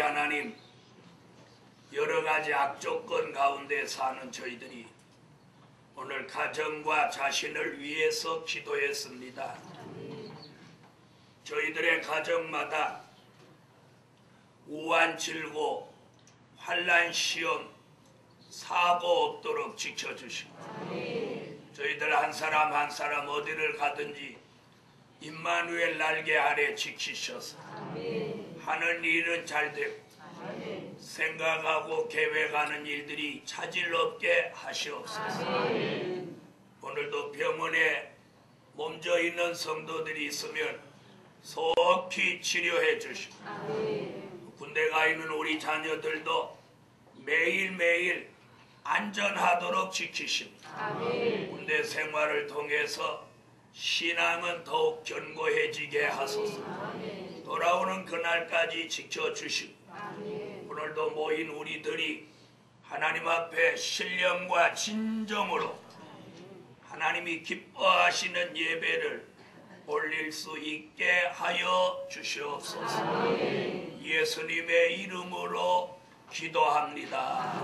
하나님, 여러가지 악조건 가운데 사는 저희들이 오늘 가정과 자신을 위해서 기도했습니다. 저희들의 가정마다 우환질고 환난 시험 사고 없도록 지켜주시고 저희들 한 사람 한 사람 어디를 가든지 임마누엘 날개 아래 지키셔서 하는 일은 잘 되고 생각하고 계획하는 일들이 차질 없게 하시옵소서. 오늘도 병원에 몸져 있는 성도들이 있으면 속히 치료해 주시고 군대 가 있는 우리 자녀들도 매일매일 안전하도록 지키십니다. 군대 생활을 통해서 신앙은 더욱 견고해지게 하소서. 돌아오는 그날까지 지켜주시고 오늘도 모인 우리들이 하나님 앞에 신령과 진정으로 하나님이 기뻐하시는 예배를 올릴 수 있게 하여 주시옵소서. 예수님의 이름으로 기도합니다.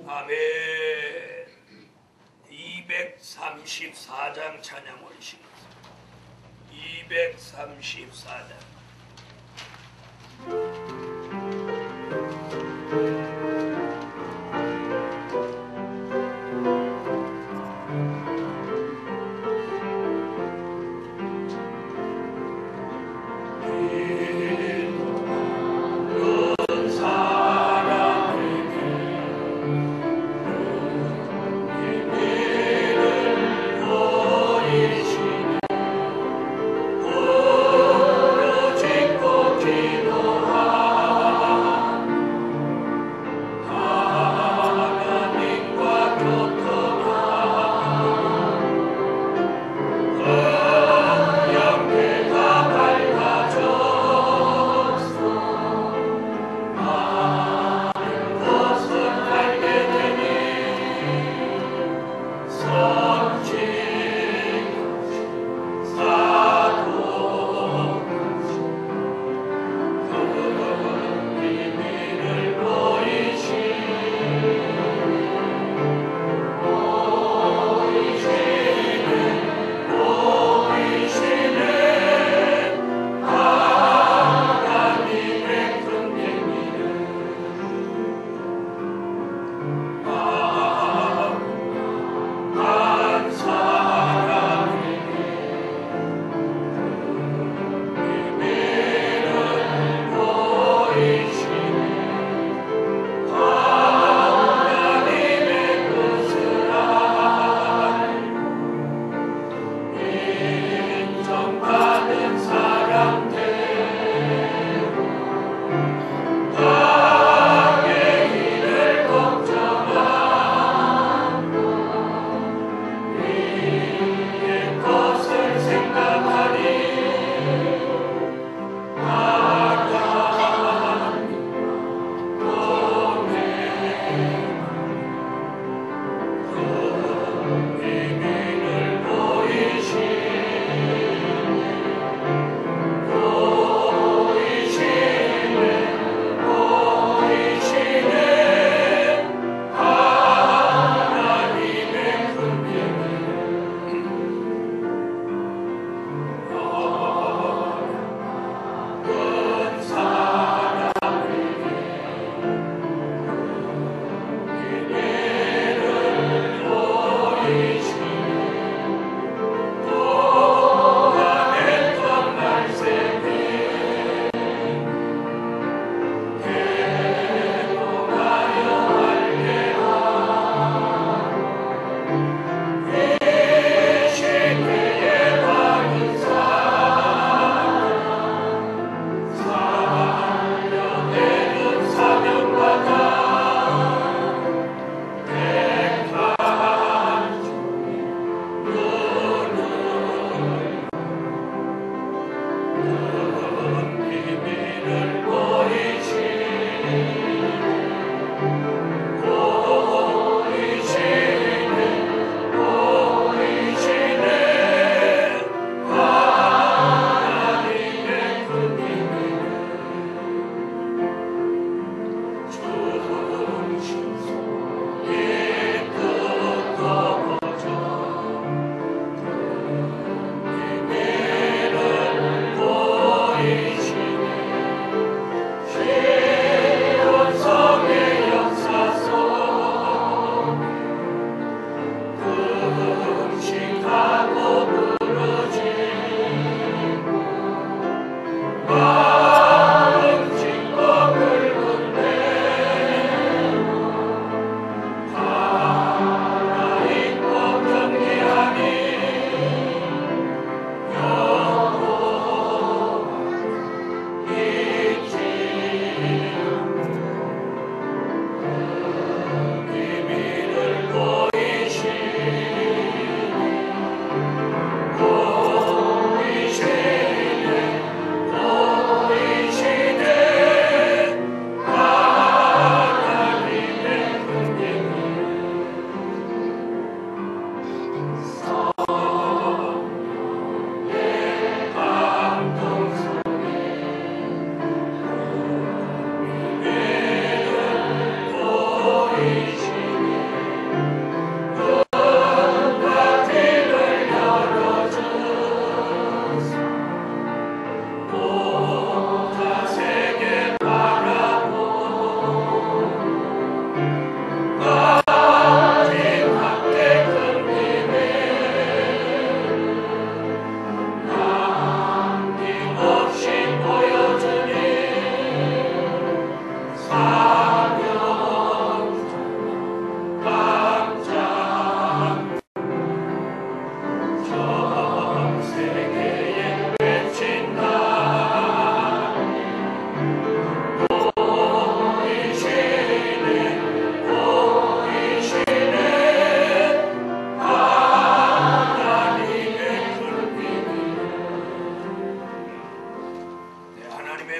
아멘. 234장 찬양 올리시겠습니다. 234장.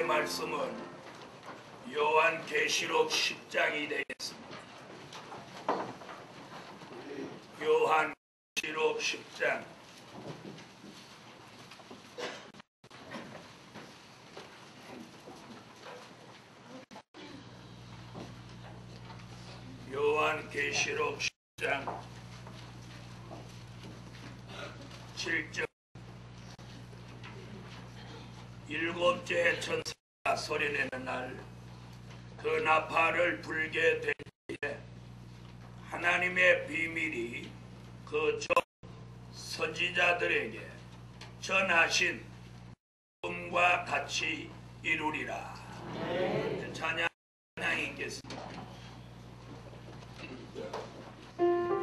말씀은 요한계시록 10장이 되겠습니다. 요한계시록 10장 요한계시록 10장 7절 일곱째 천사가 소리내는 날 그 나팔을 불게 될 때에 하나님의 비밀이 그 선지자들에게 전하신 꿈과 같이 이루리라. 찬양이 있겠습니다. 아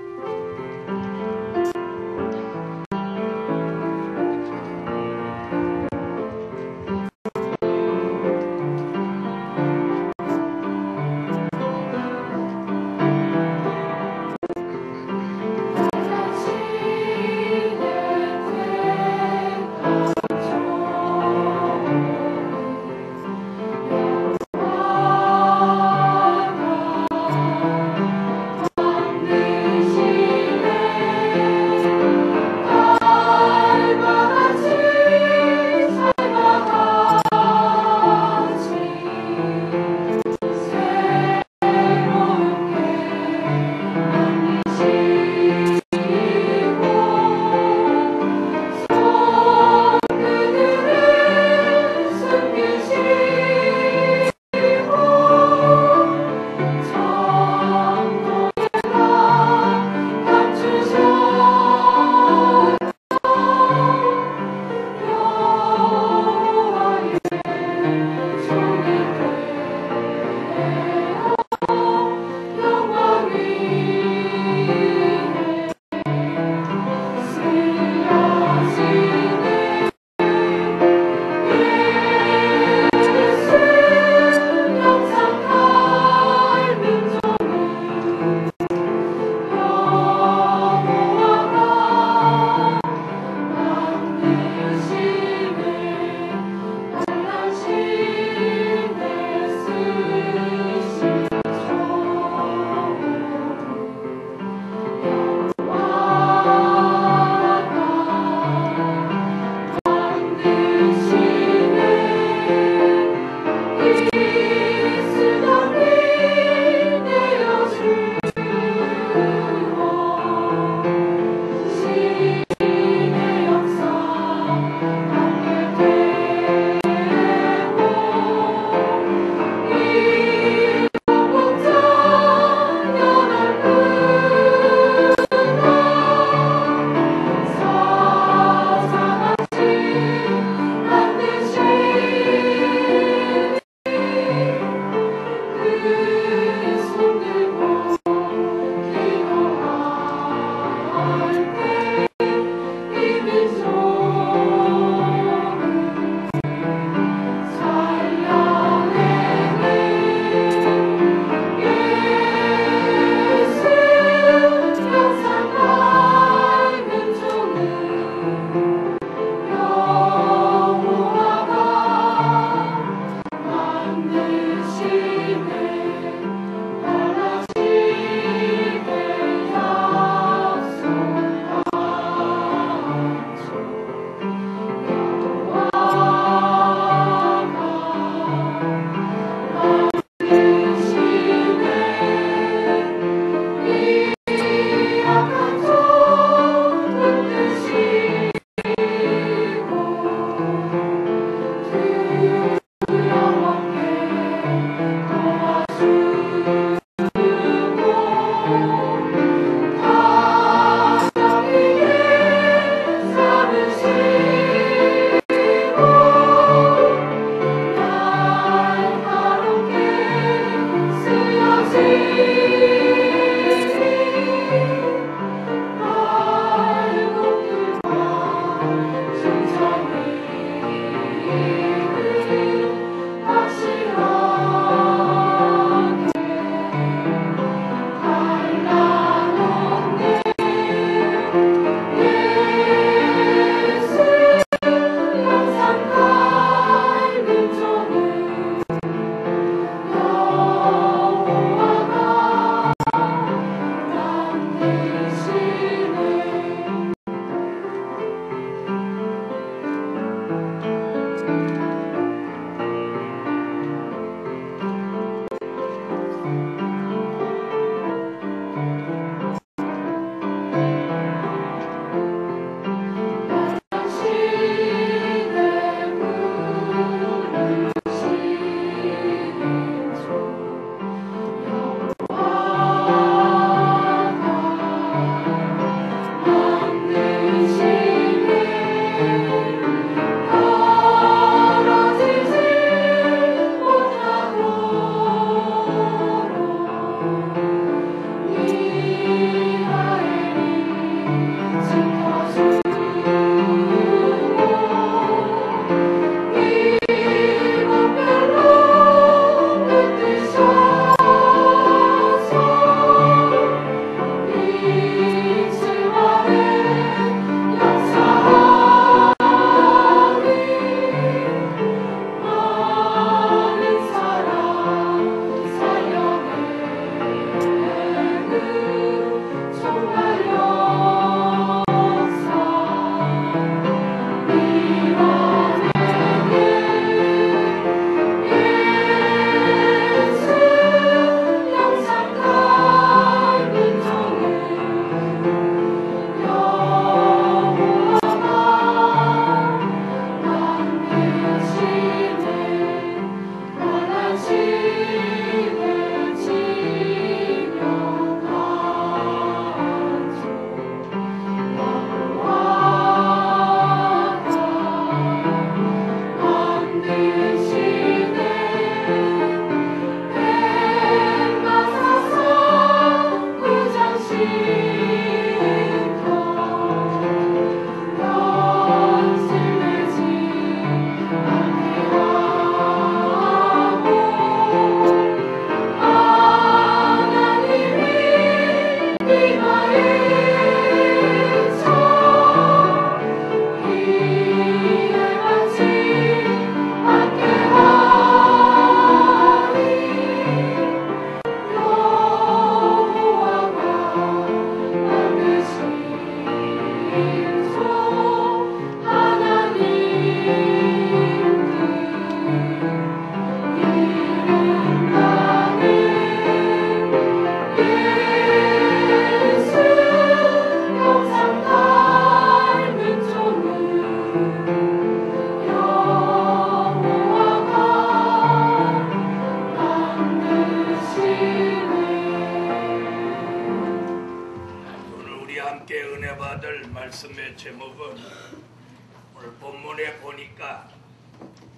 본문에 보니까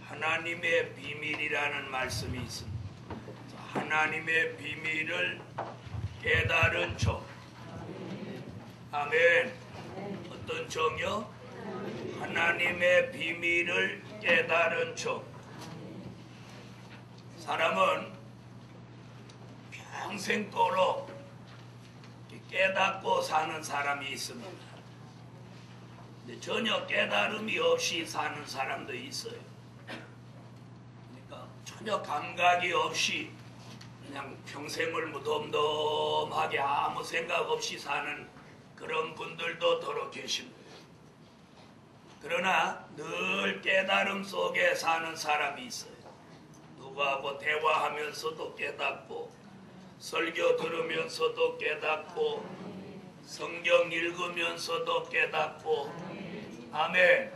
하나님의 비밀이라는 말씀이 있습니다. 하나님의 비밀을 깨달은 종. 아멘. 어떤 종이요? 하나님의 비밀을 깨달은 종. 사람은 평생도록 깨닫고 사는 사람이 있습니다. 근데 전혀 깨달음이 없이 사는 사람도 있어요. 그러니까 전혀 감각이 없이 그냥 평생을 무덤덤하게 아무 생각 없이 사는 그런 분들도 더러 계십니다. 그러나 늘 깨달음 속에 사는 사람이 있어요. 누구하고 대화하면서도 깨닫고, 설교 들으면서도 깨닫고, 성경 읽으면서도 깨닫고, 아멘.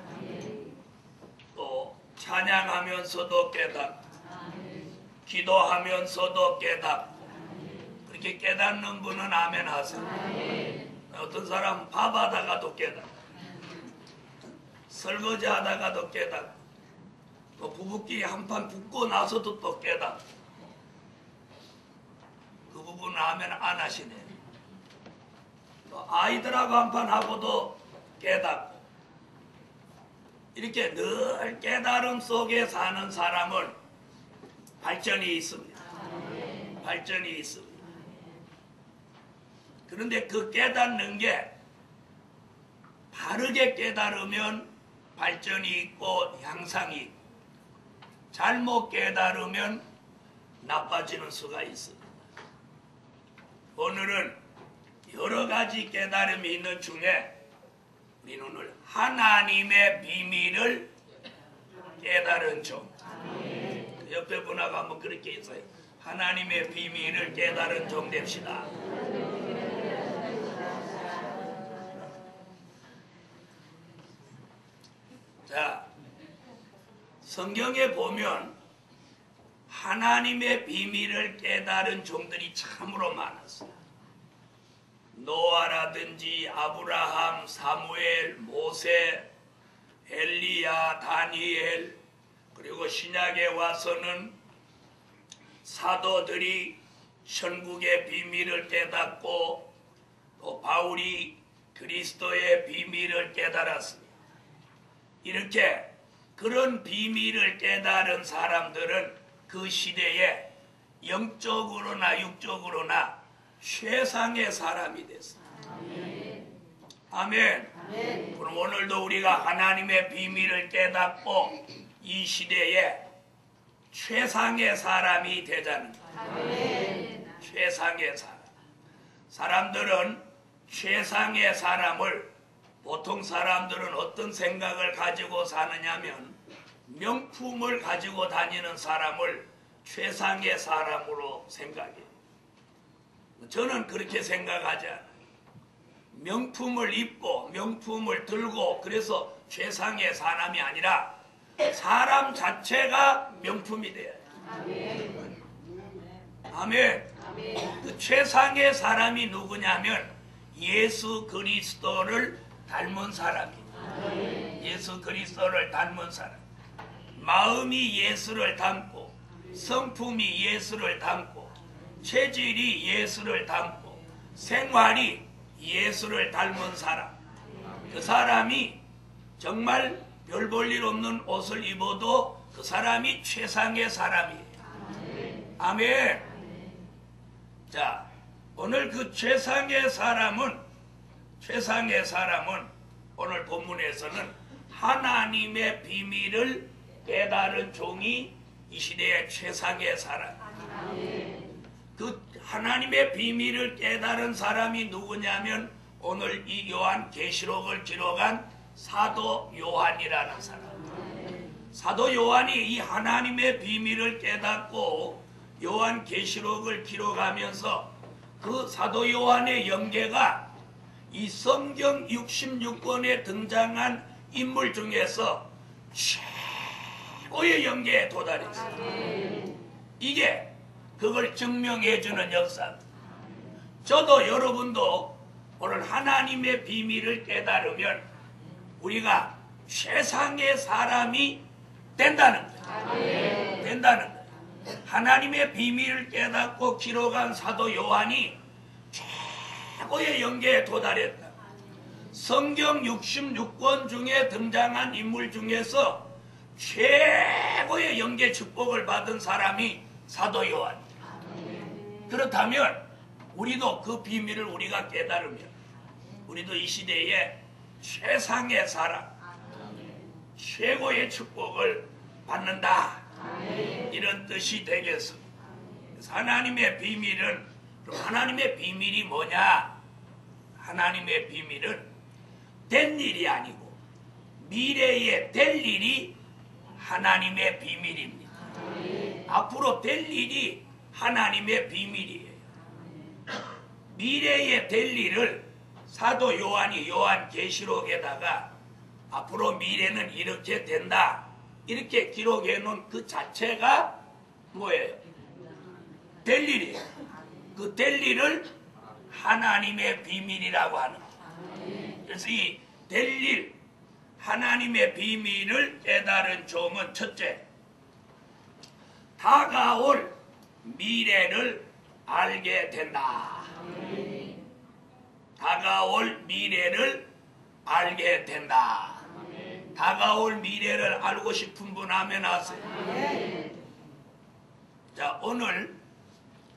또 찬양하면서도 깨닫고, 기도하면서도 깨닫고, 그렇게 깨닫는 분은 아멘 하세요. 어떤 사람은 밥하다가도 깨닫고, 설거지 하다가도 깨닫고, 또 부부끼리 한판 붙고 나서도 또 깨닫고. 그 부분은 아멘 안 하시네. 또 아이들하고 한판 하고도 깨닫고. 이렇게 늘 깨달음 속에 사는 사람은 발전이 있습니다. 발전이 있습니다. 그런데 그 깨닫는 게 바르게 깨달으면 발전이 있고 향상이 있고, 잘못 깨달으면 나빠지는 수가 있습니다. 오늘은 여러 가지 깨달음이 있는 중에 우리는 오늘 하나님의 비밀을 깨달은 종. 옆에 분하고 한번 그렇게 있어요. 하나님의 비밀을 깨달은 종 됩시다. 자, 성경에 보면 하나님의 비밀을 깨달은 종들이 참으로 많았어요. 노아라든지 아브라함, 사무엘, 모세, 엘리야, 다니엘, 그리고 신약에 와서는 사도들이 천국의 비밀을 깨닫고, 또 바울이 그리스도의 비밀을 깨달았습니다. 이렇게 그런 비밀을 깨달은 사람들은 그 시대에 영적으로나 육적으로나 최상의 사람이 됐습니다. 아멘. 아멘. 그럼 오늘도 우리가 하나님의 비밀을 깨닫고 이 시대에 최상의 사람이 되자는 거예요. 최상의 사람. 사람들은 최상의 사람을, 보통 사람들은 어떤 생각을 가지고 사느냐면 명품을 가지고 다니는 사람을 최상의 사람으로 생각해요. 저는 그렇게 생각하지 않아요. 명품을 입고 명품을 들고 그래서 최상의 사람이 아니라 사람 자체가 명품이 돼야 돼요. 아멘. 그 최상의 사람이 누구냐면 예수 그리스도를 닮은 사람이에요. 예수 그리스도를 닮은 사람. 마음이 예수를 닮고, 성품이 예수를 닮고, 체질이 예수를 닮고, 생활이 예수를 닮은 사람. 그 사람이 정말 별 볼 일 없는 옷을 입어도 그 사람이 최상의 사람이에요. 아멘. 자, 오늘 그 최상의 사람은 오늘 본문에서는 하나님의 비밀을 깨달은 종이 이 시대의 최상의 사람. 그 하나님의 비밀을 깨달은 사람이 누구냐면 오늘 이 요한 계시록을 기록한 사도 요한이라는 사람. 사도 요한이 이 하나님의 비밀을 깨닫고 요한 계시록을 기록하면서 그 사도 요한의 연계가 이 성경 66권에 등장한 인물 중에서 최고의 연계에 도달했어요. 이게 그걸 증명해주는 역사입니다. 저도 여러분도 오늘 하나님의 비밀을 깨달으면 우리가 최상의 사람이 된다는 거예요. 된다는 거예요. 하나님의 비밀을 깨닫고 기록한 사도 요한이 최고의 영계에 도달했다. 성경 66권 중에 등장한 인물 중에서 최고의 영계 축복을 받은 사람이 사도 요한. 그렇다면 우리도 그 비밀을 우리가 깨달으면 우리도 이 시대에 최상의 사람, 최고의 축복을 받는다. 이런 뜻이 되겠습니다. 하나님의 비밀은, 그럼 하나님의 비밀이 뭐냐? 하나님의 비밀은 된 일이 아니고 미래에 될 일이 하나님의 비밀입니다. 앞으로 될 일이 하나님의 비밀이에요. 미래에 될 일을 사도 요한이 요한계시록에다가 앞으로 미래는 이렇게 된다, 이렇게 기록해 놓은 그 자체가 뭐예요? 될 일이에요. 그 될 일을 하나님의 비밀이라고 하는 거예요. 그래서 이 될 일, 하나님의 비밀을 깨달은 종은 첫째, 다가올 미래를 알게 된다. 다가올 미래를 알게 된다. 다가올 미래를 알고 싶은 분 아멘 하세요. 자, 오늘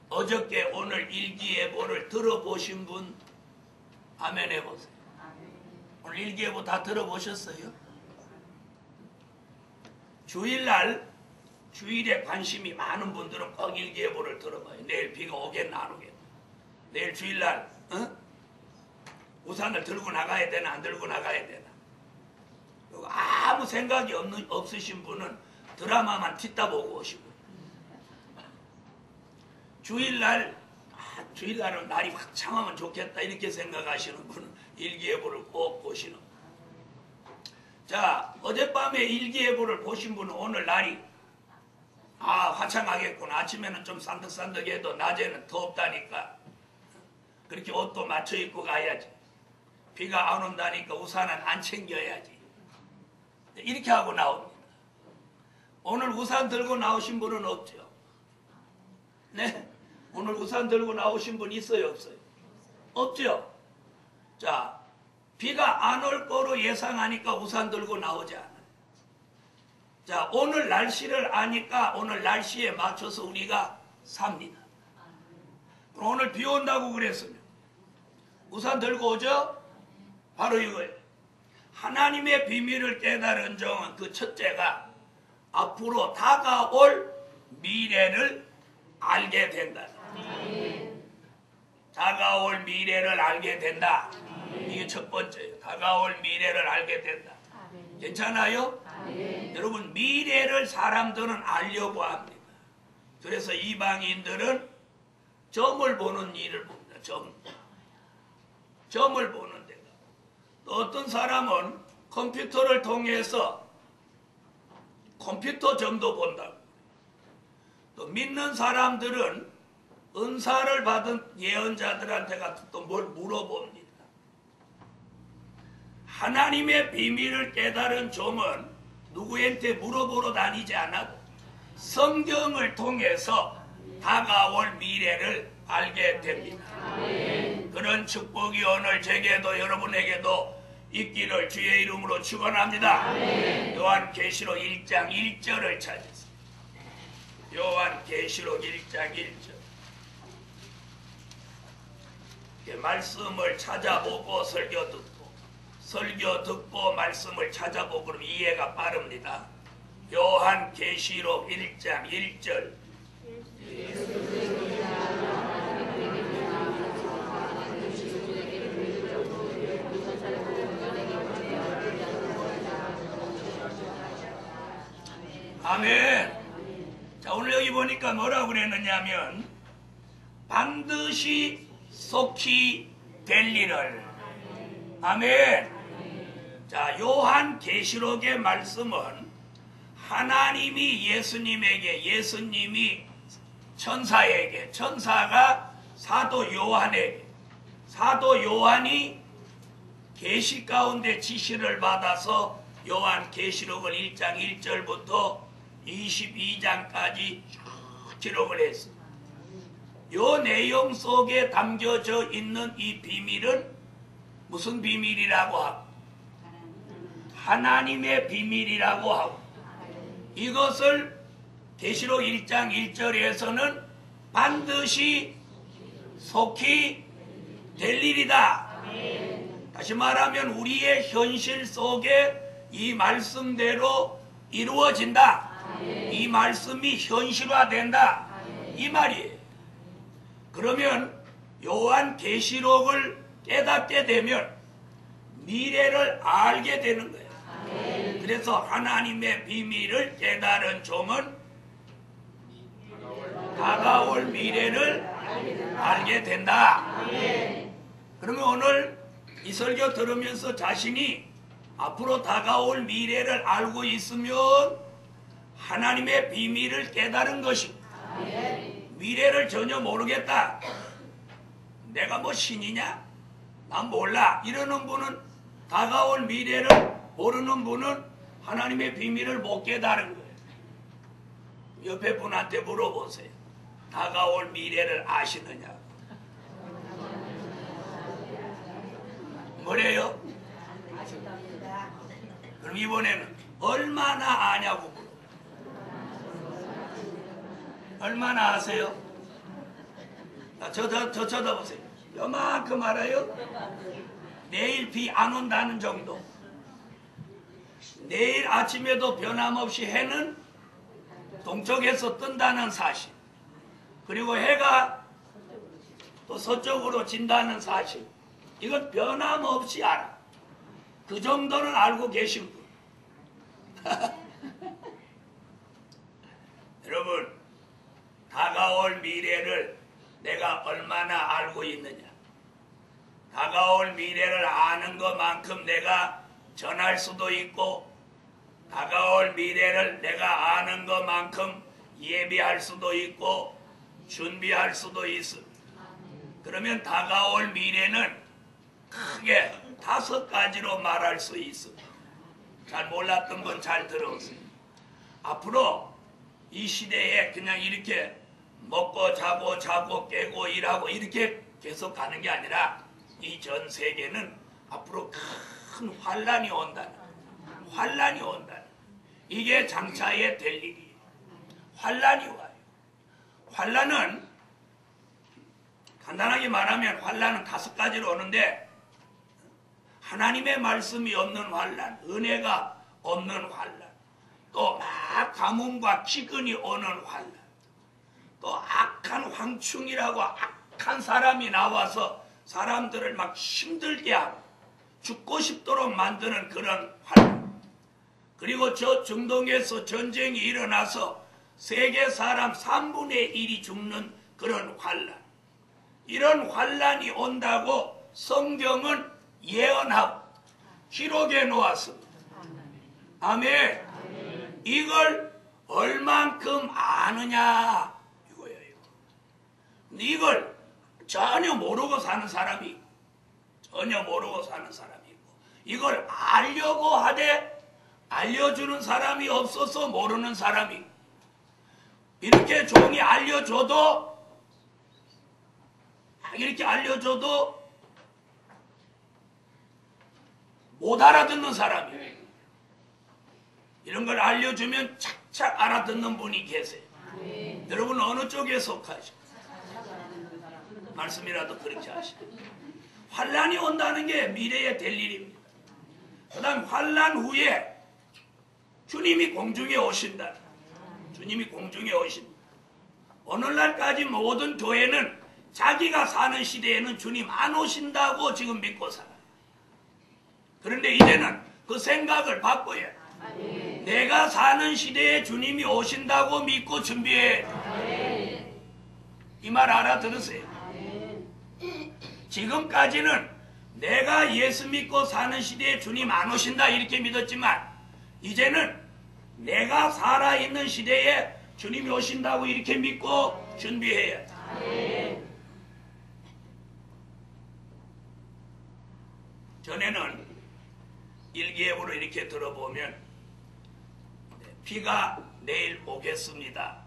어저께 오늘 일기예보를 들어보신 분 아멘 해보세요. 오늘 일기예보 다 들어보셨어요? 주일에 관심이 많은 분들은 꼭 일기예보를 들어봐요. 내일 비가 오겠나 안 오겠나. 내일 주일날 우산을 들고 나가야 되나 안 들고 나가야 되나. 아무 생각이 없으신 분은 드라마만 뒷다보고 오시고, 주일날은 날이 화창하면 좋겠다 이렇게 생각하시는 분은 일기예보를 꼭 보시는 거예요. 자, 어젯밤에 일기예보를 보신 분은 오늘 날이 화창하겠구나. 아침에는 좀 산득산득해도 낮에는 덥다니까 그렇게 옷도 맞춰 입고 가야지. 비가 안 온다니까 우산은 안 챙겨야지. 이렇게 하고 나옵니다. 오늘 우산 들고 나오신 분은 없죠? 네? 오늘 우산 들고 나오신 분 있어요, 없어요? 없죠? 자, 비가 안 올 거로 예상하니까 우산 들고 나오지 않아요. 자, 오늘 날씨를 아니까 오늘 날씨에 맞춰서 우리가 삽니다. 오늘 비 온다고 그랬으면 우산 들고 오죠? 바로 이거예요. 하나님의 비밀을 깨달은 종은 그 첫째가 앞으로 다가올 미래를 알게 된다. 다가올 미래를 알게 된다. 이게 첫 번째예요. 다가올 미래를 알게 된다. 괜찮아요? 여러분, 미래를 사람들은 알려고 합니다. 그래서 이방인들은 점을 보는 일을 봅니다. 점을 보는 데가. 또 어떤 사람은 컴퓨터를 통해서 컴퓨터 점도 본다고. 또 믿는 사람들은 은사를 받은 예언자들한테 가서 또 뭘 물어봅니다. 하나님의 비밀을 깨달은 종은 누구한테 물어보러 다니지 않아도 성경을 통해서 다가올 미래를 알게 됩니다. 그런 축복이 오늘 제게도 여러분에게도 있기를 주의 이름으로 축원합니다. 요한계시록 1장 1절을 찾으세요. 요한계시록 1장 1절. 말씀을 찾아보고 설교 듣고 말씀을 찾아보고 그러면 이해가 빠릅니다. 요한계시록 1장 1절. 아멘. 자, 오늘 여기 보니까 뭐라고 그랬느냐면 반드시 속히 될 일을. 아멘. 자, 요한계시록의 말씀은 하나님이 예수님에게, 예수님이 천사에게, 천사가 사도 요한에게, 사도 요한이 계시 가운데 지시를 받아서 요한 계시록을 1장 1절부터 22장까지 기록을 했습니다. 요 내용 속에 담겨져 있는 이 비밀은 무슨 비밀이라고 하고, 하나님의 비밀이라고 하고, 이것을 계시록 1장 1절에서는 반드시 속히 될 일이다. 다시 말하면 우리의 현실 속에 이 말씀대로 이루어진다. 이 말씀이 현실화된다. 이 말이에요. 그러면 요한 계시록을 깨닫게 되면 미래를 알게 되는 거예요. 그래서 하나님의 비밀을 깨달은 종은 다가올 미래를 알게 된다. 그러면 오늘 이 설교 들으면서 자신이 앞으로 다가올 미래를 알고 있으면 하나님의 비밀을 깨달은 것입니다. 미래를 전혀 모르겠다. 내가 뭐 신이냐? 난 몰라. 이러는 분은, 다가올 미래를 모르는 분은 하나님의 비밀을 못 깨달은 거예요. 옆에 분한테 물어보세요. 다가올 미래를 아시느냐? 뭐래요? 그럼 이번에는 얼마나 아냐고 물어. 얼마나 아세요? 저 쳐다보세요. 요만큼 알아요? 내일 비 안 온다는 정도. 내일 아침에도 변함없이 해는 동쪽에서 뜬다는 사실. 그리고 해가 또 서쪽으로 진다는 사실. 이건 변함없이 알아. 그 정도는 알고 계신 분. 여러분, 다가올 미래를 내가 얼마나 알고 있느냐. 다가올 미래를 아는 것만큼 내가 전할 수도 있고, 다가올 미래를 내가 아는 것만큼 예비할 수도 있고 준비할 수도 있습니다. 그러면 다가올 미래는 크게 5가지로 말할 수 있습니다. 잘 몰랐던 건 잘 들어오세요. 앞으로 이 시대에 그냥 이렇게 먹고 자고 깨고 일하고 이렇게 계속 가는 게 아니라 이 전 세계는 앞으로 큰 환란이 온다는, 환란이 온다는, 이게 장차에 될 일이에요. 환란이 와요. 환란은 간단하게 말하면 환란은 5가지로 오는데, 하나님의 말씀이 없는 환란, 은혜가 없는 환란, 또 막 가뭄과 기근이 오는 환란, 또 악한 황충이라고 악한 사람이 나와서 사람들을 막 힘들게 하고 죽고 싶도록 만드는 그런 환란, 그리고 저 중동에서 전쟁이 일어나서 세계 사람 3분의 1이 죽는 그런 환란, 이런 환란이 온다고 성경은 예언하고 기록해 놓았습니다. 아멘. 이걸 얼만큼 아느냐 이거예요. 이걸 전혀 모르고 사는 사람이, 전혀 모르고 사는 사람이 있고, 이걸 알려고 하되 알려주는 사람이 없어서 모르는 사람이 있고, 이렇게 종이 알려줘도, 이렇게 알려줘도 못 알아듣는 사람이에요. 이런 걸 알려주면 착착 알아듣는 분이 계세요. 여러분 어느 쪽에 속하시고 말씀이라도 그렇게 하시고. 환란이 온다는 게 미래에 될 일입니다. 그 다음 환란 후에 주님이 공중에 오신다. 주님이 공중에 오신다. 오늘날까지 모든 교회는 자기가 사는 시대에는 주님 안 오신다고 지금 믿고 살아요. 그런데 이제는 그 생각을 바꿔야 돼. 내가 사는 시대에 주님이 오신다고 믿고 준비해. 이 말 알아들으세요. 지금까지는 내가 예수 믿고 사는 시대에 주님 안 오신다 이렇게 믿었지만, 이제는 내가 살아있는 시대에 주님이 오신다고 이렇게 믿고 준비해야 돼. 전에는 일기예보를 이렇게 들어보면 비가 내일 오겠습니다.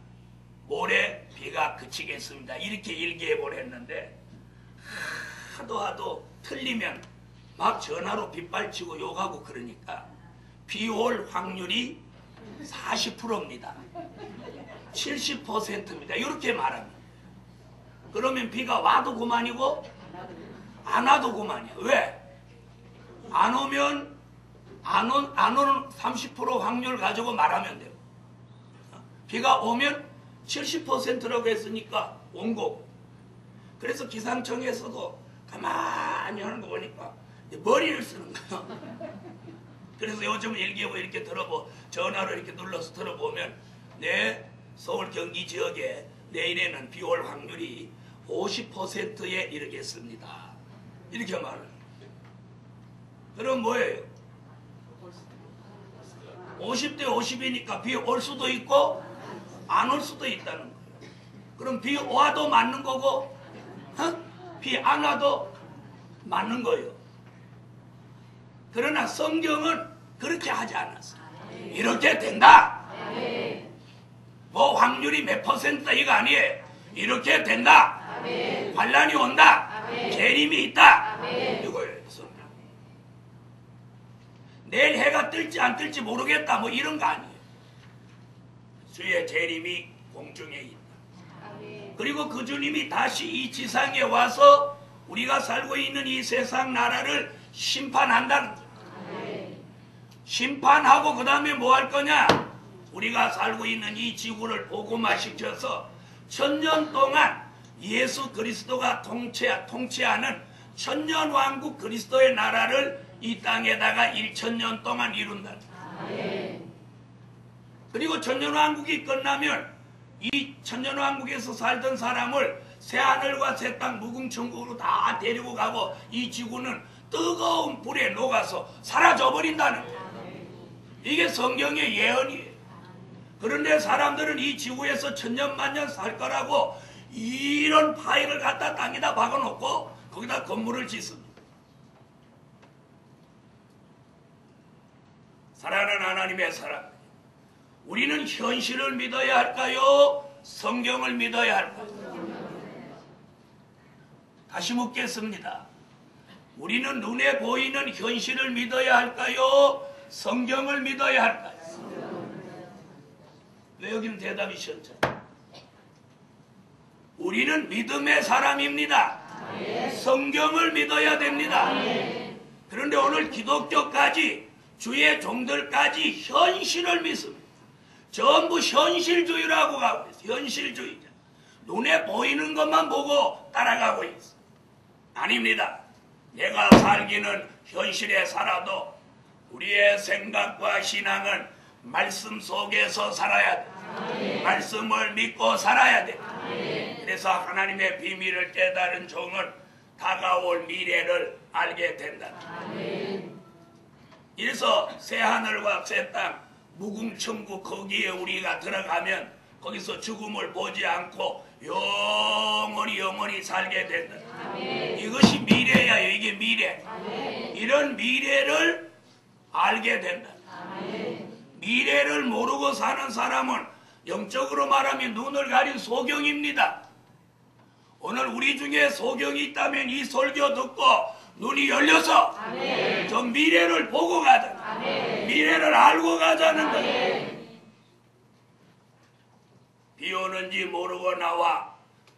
모레 비가 그치겠습니다. 이렇게 일기예보를 했는데 하도 틀리면 막 전화로 빗발치고 욕하고 그러니까 비 올 확률이 40%입니다. 70%입니다. 이렇게 말합니다. 그러면 비가 와도 그만이고 안 와도 그만이야. 왜? 안 오면 안 오는 30% 확률 가지고 말하면 돼요. 비가 오면 70%라고 했으니까 온 거고. 그래서 기상청에서도 가만히 하는 거 보니까 머리를 쓰는 거예요. 그래서 요즘 일기예보 이렇게 전화로 이렇게 눌러서 들어보면 서울 경기 지역에 내일에는 비 올 확률이 50%에 이르겠습니다. 이렇게 말을. 그럼 뭐예요? 50대 50이니까 비 올 수도 있고 안 올 수도 있다는 거예요. 그럼 비 와도 맞는 거고 비 안 와도 맞는 거예요. 그러나 성경은 그렇게 하지 않았어요. 이렇게 된다. 뭐 확률이 몇 퍼센트다 이거 아니에요. 이렇게 된다. 환란이 온다. 재림이 있다. 이거예요. 내일 해가 뜰지 안 뜰지 모르겠다 뭐 이런 거 아니에요. 주의 재림이 공중에 있다. 그리고 그 주님이 다시 이 지상에 와서 우리가 살고 있는 이 세상 나라를 심판한다는 거예요. 심판하고 그 다음에 뭐 할 거냐? 우리가 살고 있는 이 지구를 복음화시켜서 천년 동안 예수 그리스도가 통치하는 천년왕국 그리스도의 나라를 이 땅에다가 1000년 동안 이룬다. 그리고 천년왕국이 끝나면 이 천년왕국에서 살던 사람을 새하늘과 새 땅 무궁천국으로 다 데리고 가고 이 지구는 뜨거운 불에 녹아서 사라져버린다는 거예요. 이게 성경의 예언이에요. 그런데 사람들은 이 지구에서 천년만년 살 거라고 이런 파일을 갖다 땅에다 박아놓고 거기다 건물을 짓습니다. 사랑하는 하나님의 사람, 우리는 현실을 믿어야 할까요? 성경을 믿어야 할까요? 다시 묻겠습니다. 우리는 눈에 보이는 현실을 믿어야 할까요? 성경을 믿어야 할까요? 왜 여기는 대답이 시원찮아요? 우리는 믿음의 사람입니다. 성경을 믿어야 됩니다. 그런데 오늘 기독교까지 주의 종들까지 현실을 믿습니다. 전부 현실주의라고 가고 있어요. 현실주의자. 눈에 보이는 것만 보고 따라가고 있어요. 아닙니다. 내가 살기는 현실에 살아도 우리의 생각과 신앙은 말씀 속에서 살아야 돼. 말씀을 믿고 살아야 돼. 그래서 하나님의 비밀을 깨달은 종은 다가올 미래를 알게 된다. 이래서 새하늘과 새 땅 무궁천국 거기에 우리가 들어가면 거기서 죽음을 보지 않고 영원히 살게 된다. 이것이 미래야. 이게 미래. 이런 미래를 알게 된다. 미래를 모르고 사는 사람은 영적으로 말하면 눈을 가린 소경입니다. 오늘 우리 중에 소경이 있다면 이 설교 듣고 눈이 열려서 저 미래를 보고 가자. 미래를 알고 가자는 거예요. 비 오는지 모르고 나와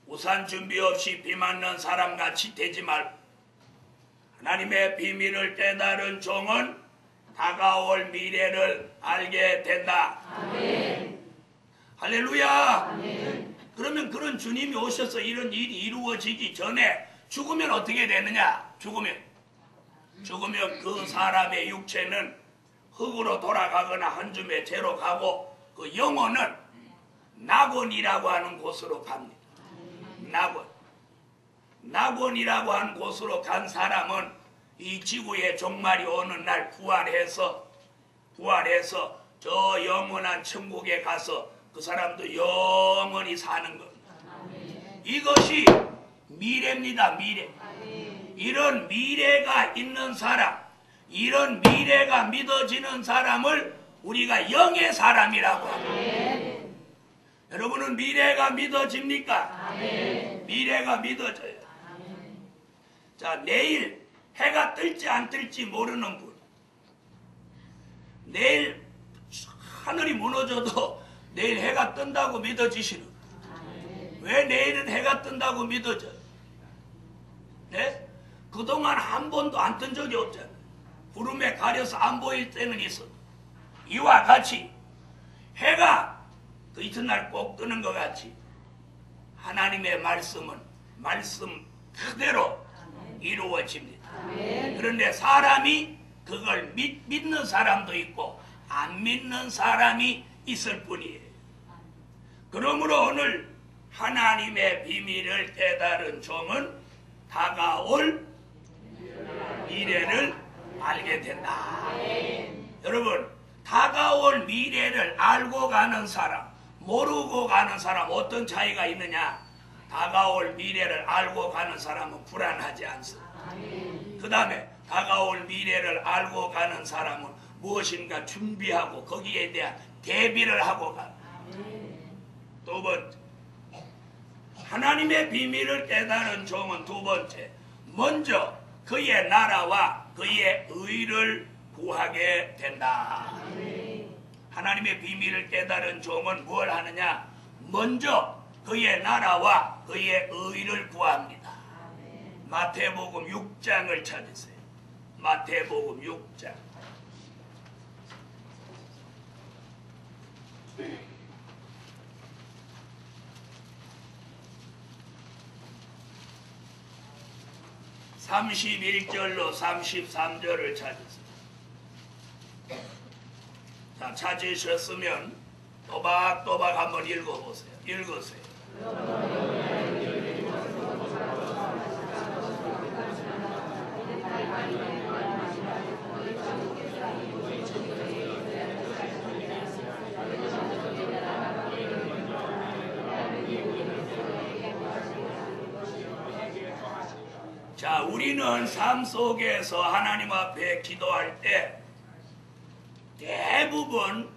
우산 준비 없이 비 맞는 사람같이 되지 말고 하나님의 비밀을 깨달은 종은 다가올 미래를 알게 된다. 할렐루야. 그러면 그런 주님이 오셔서 이런 일이 이루어지기 전에 죽으면 어떻게 되느냐? 죽으면 그 사람의 육체는 흙으로 돌아가거나 한 줌의 재로 가고 그 영혼은 낙원이라고 하는 곳으로 갑니다. 낙원이라고 하는 곳으로 간 사람은 이 지구의 종말이 오는 날 부활해서 저 영원한 천국에 가서 그 사람도 영원히 사는 겁니다. 이것이 미래입니다. 미래. 이런 미래가 있는 사람, 이런 미래가 믿어지는 사람을 우리가 영의 사람이라고 합니다. 여러분은 미래가 믿어집니까? 미래가 믿어져요. 자, 내일 해가 뜰지 안 뜰지 모르는 분, 내일 하늘이 무너져도 내일 해가 뜬다고 믿어지시는 분, 왜 내일은 해가 뜬다고 믿어져요? 네? 그동안 한 번도 안 뜬 적이 없잖아요. 구름에 가려서 안 보일 때는 있어도 이와 같이 해가 그 이튿날 꼭 뜨는 것 같이 하나님의 말씀은 말씀 그대로 이루어집니다. 그런데 사람이 그걸 믿는 사람도 있고 안 믿는 사람이 있을 뿐이에요. 그러므로 오늘 하나님의 비밀을 깨달은 종은 다가올 미래를 알게 된다. 여러분, 다가올 미래를 알고 가는 사람, 모르고 가는 사람 어떤 차이가 있느냐? 다가올 미래를 알고 가는 사람은 불안하지 않습니다. 그 다음에 다가올 미래를 알고 가는 사람은 무엇인가 준비하고 거기에 대한 대비를 하고 가. 두 번째, 하나님의 비밀을 깨달은 종은 두 번째, 먼저 그의 나라와 그의 의를 구하게 된다. 하나님의 비밀을 깨달은 종은 뭘 하느냐? 먼저 그의 나라와 그의 의를 구합니다. 마태복음 6장을 찾으세요. 마태복음 6장. (31절로) (33절을) 찾으세요. 자, 찾으셨으면 또박또박 한번 읽어보세요. 읽으세요. 자, 우리는 삶 속에서 하나님 앞에 기도할 때 대부분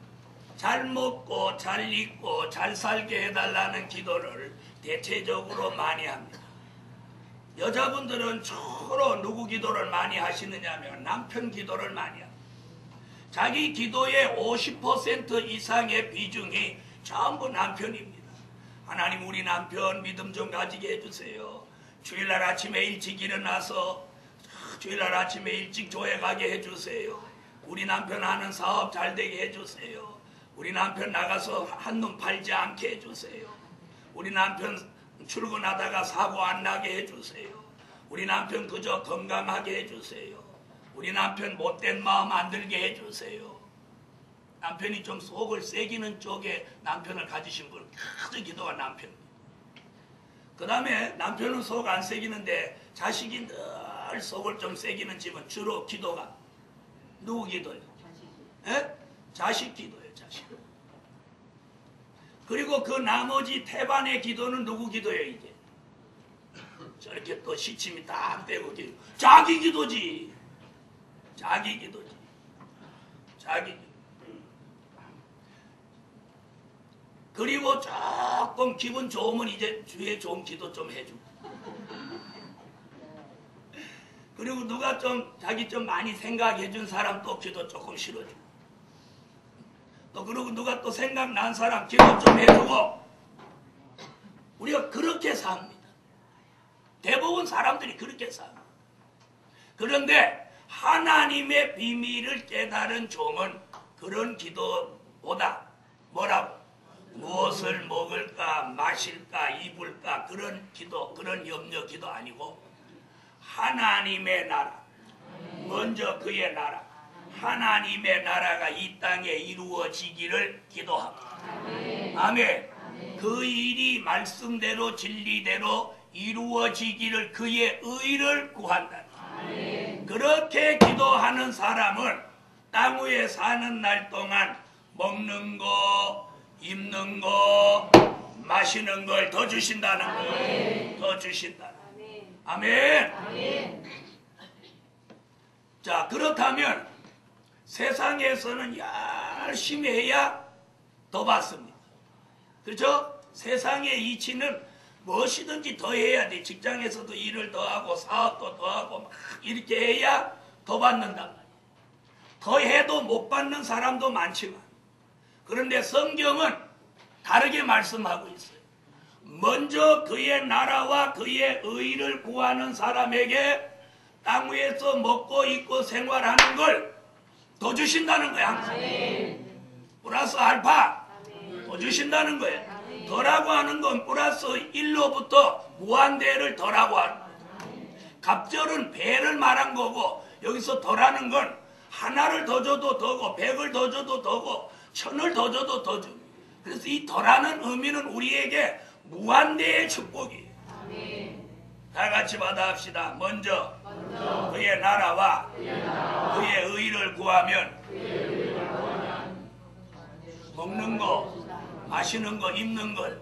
잘 먹고 잘 입고 잘 살게 해달라는 기도를 대체적으로 많이 합니다. 여자분들은 주로 누구 기도를 많이 하시느냐면 남편 기도를 많이 합니다. 자기 기도의 50% 이상의 비중이 전부 남편입니다. 하나님, 우리 남편 믿음 좀 가지게 해주세요. 주일날 아침에 일찍 일어나서 주일날 아침에 일찍 교회 가게 해주세요. 우리 남편 하는 사업 잘 되게 해주세요. 우리 남편 나가서 한눈 팔지 않게 해주세요. 우리 남편 출근하다가 사고 안 나게 해주세요. 우리 남편 그저 건강하게 해주세요. 우리 남편 못된 마음 안 들게 해주세요. 남편이 좀 속을 새기는 쪽에 남편을 가지신 분은 큰 기도가 남편. 그 다음에 남편은 속 안 새기는데 자식이 늘 속을 좀 새기는 집은 주로 기도가 누구 기도예요? 자식 기도예요. 자식. 그리고 그 나머지 태반의 기도는 누구 기도예요? 이제 저렇게 또 시침이 딱 되고 기도. 자기 기도지. 자기 기도지. 자기 기도. 그리고 조금 기분 좋으면 이제 주에 좋은 기도 좀 해주고. 그리고 누가 좀 자기 좀 많이 생각해 준 사람 또 기도 조금 실어주고. 또 그리고 누가 또 생각난 사람 기도 좀 해주고. 우리가 그렇게 삽니다. 대부분 사람들이 그렇게 삽니다. 그런데 하나님의 비밀을 깨달은 종은 그런 기도보다 뭐라고? 무엇을 먹을까 마실까 입을까 그런 기도, 그런 염려 기도 아니고 하나님의 나라, 먼저 그의 나라, 하나님의 나라가 이 땅에 이루어지기를 기도합니다. 아멘. 그 일이 말씀대로 진리대로 이루어지기를, 그의 의를 구한다. 그렇게 기도하는 사람은 땅 위에 사는 날 동안 먹는 거, 입는 거, 마시는 걸 더 주신다는 거예요. 더 주신다는 거예요. 아멘. 자, 그렇다면 세상에서는 열심히 해야 더 받습니다. 그렇죠? 세상의 이치는 무엇이든지 더 해야 돼. 직장에서도 일을 더 하고 사업도 더 하고 막 이렇게 해야 더 받는단 말이에요. 더 해도 못 받는 사람도 많지만, 그런데 성경은 다르게 말씀하고 있어요. 먼저 그의 나라와 그의 의를 구하는 사람에게 땅 위에서 먹고 입고 생활하는 걸 더 주신다는 거야. 항상. 플러스 알파 더 주신다는 거예요. 더라고 하는 건 플러스 1로부터 무한대를 더라고 하는 거예요. 갑절은 배를 말한 거고, 여기서 더라는 건 하나를 더 줘도 더고 100을 더 줘도 더고 1000을 더 줘도 더 줘. 그래서 이 더라는 의미는 우리에게 무한대의 축복이에요. 다 같이 받아합시다. 먼저 그의 나라와 그의 의를 구하면 먹는 거, 마시는 거, 입는 걸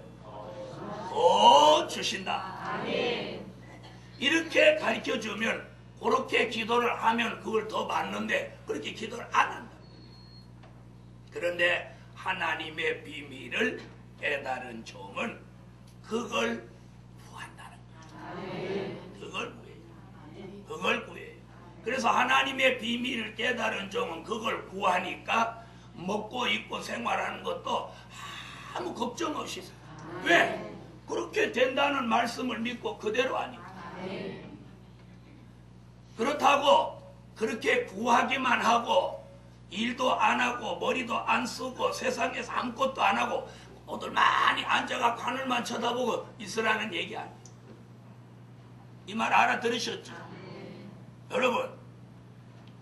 더 주신다. 이렇게 가르쳐주면, 그렇게 기도를 하면 그걸 더 받는데 그렇게 기도를 안 한다. 그런데 하나님의 비밀을 깨달은 종은 그걸 구한다는 거예요. 그걸 구해요. 그걸 구해요. 그래서 하나님의 비밀을 깨달은 종은 그걸 구하니까 먹고 입고 생활하는 것도 아무 걱정 없이 살아요. 왜? 그렇게 된다는 말씀을 믿고 그대로 하니까. 그렇다고 그렇게 구하기만 하고 일도 안 하고 머리도 안 쓰고 세상에서 아무것도 안 하고 오늘 많이 앉아가 하늘만 쳐다보고 있으라는 얘기 아니에요. 이 말 알아들으셨죠? 여러분,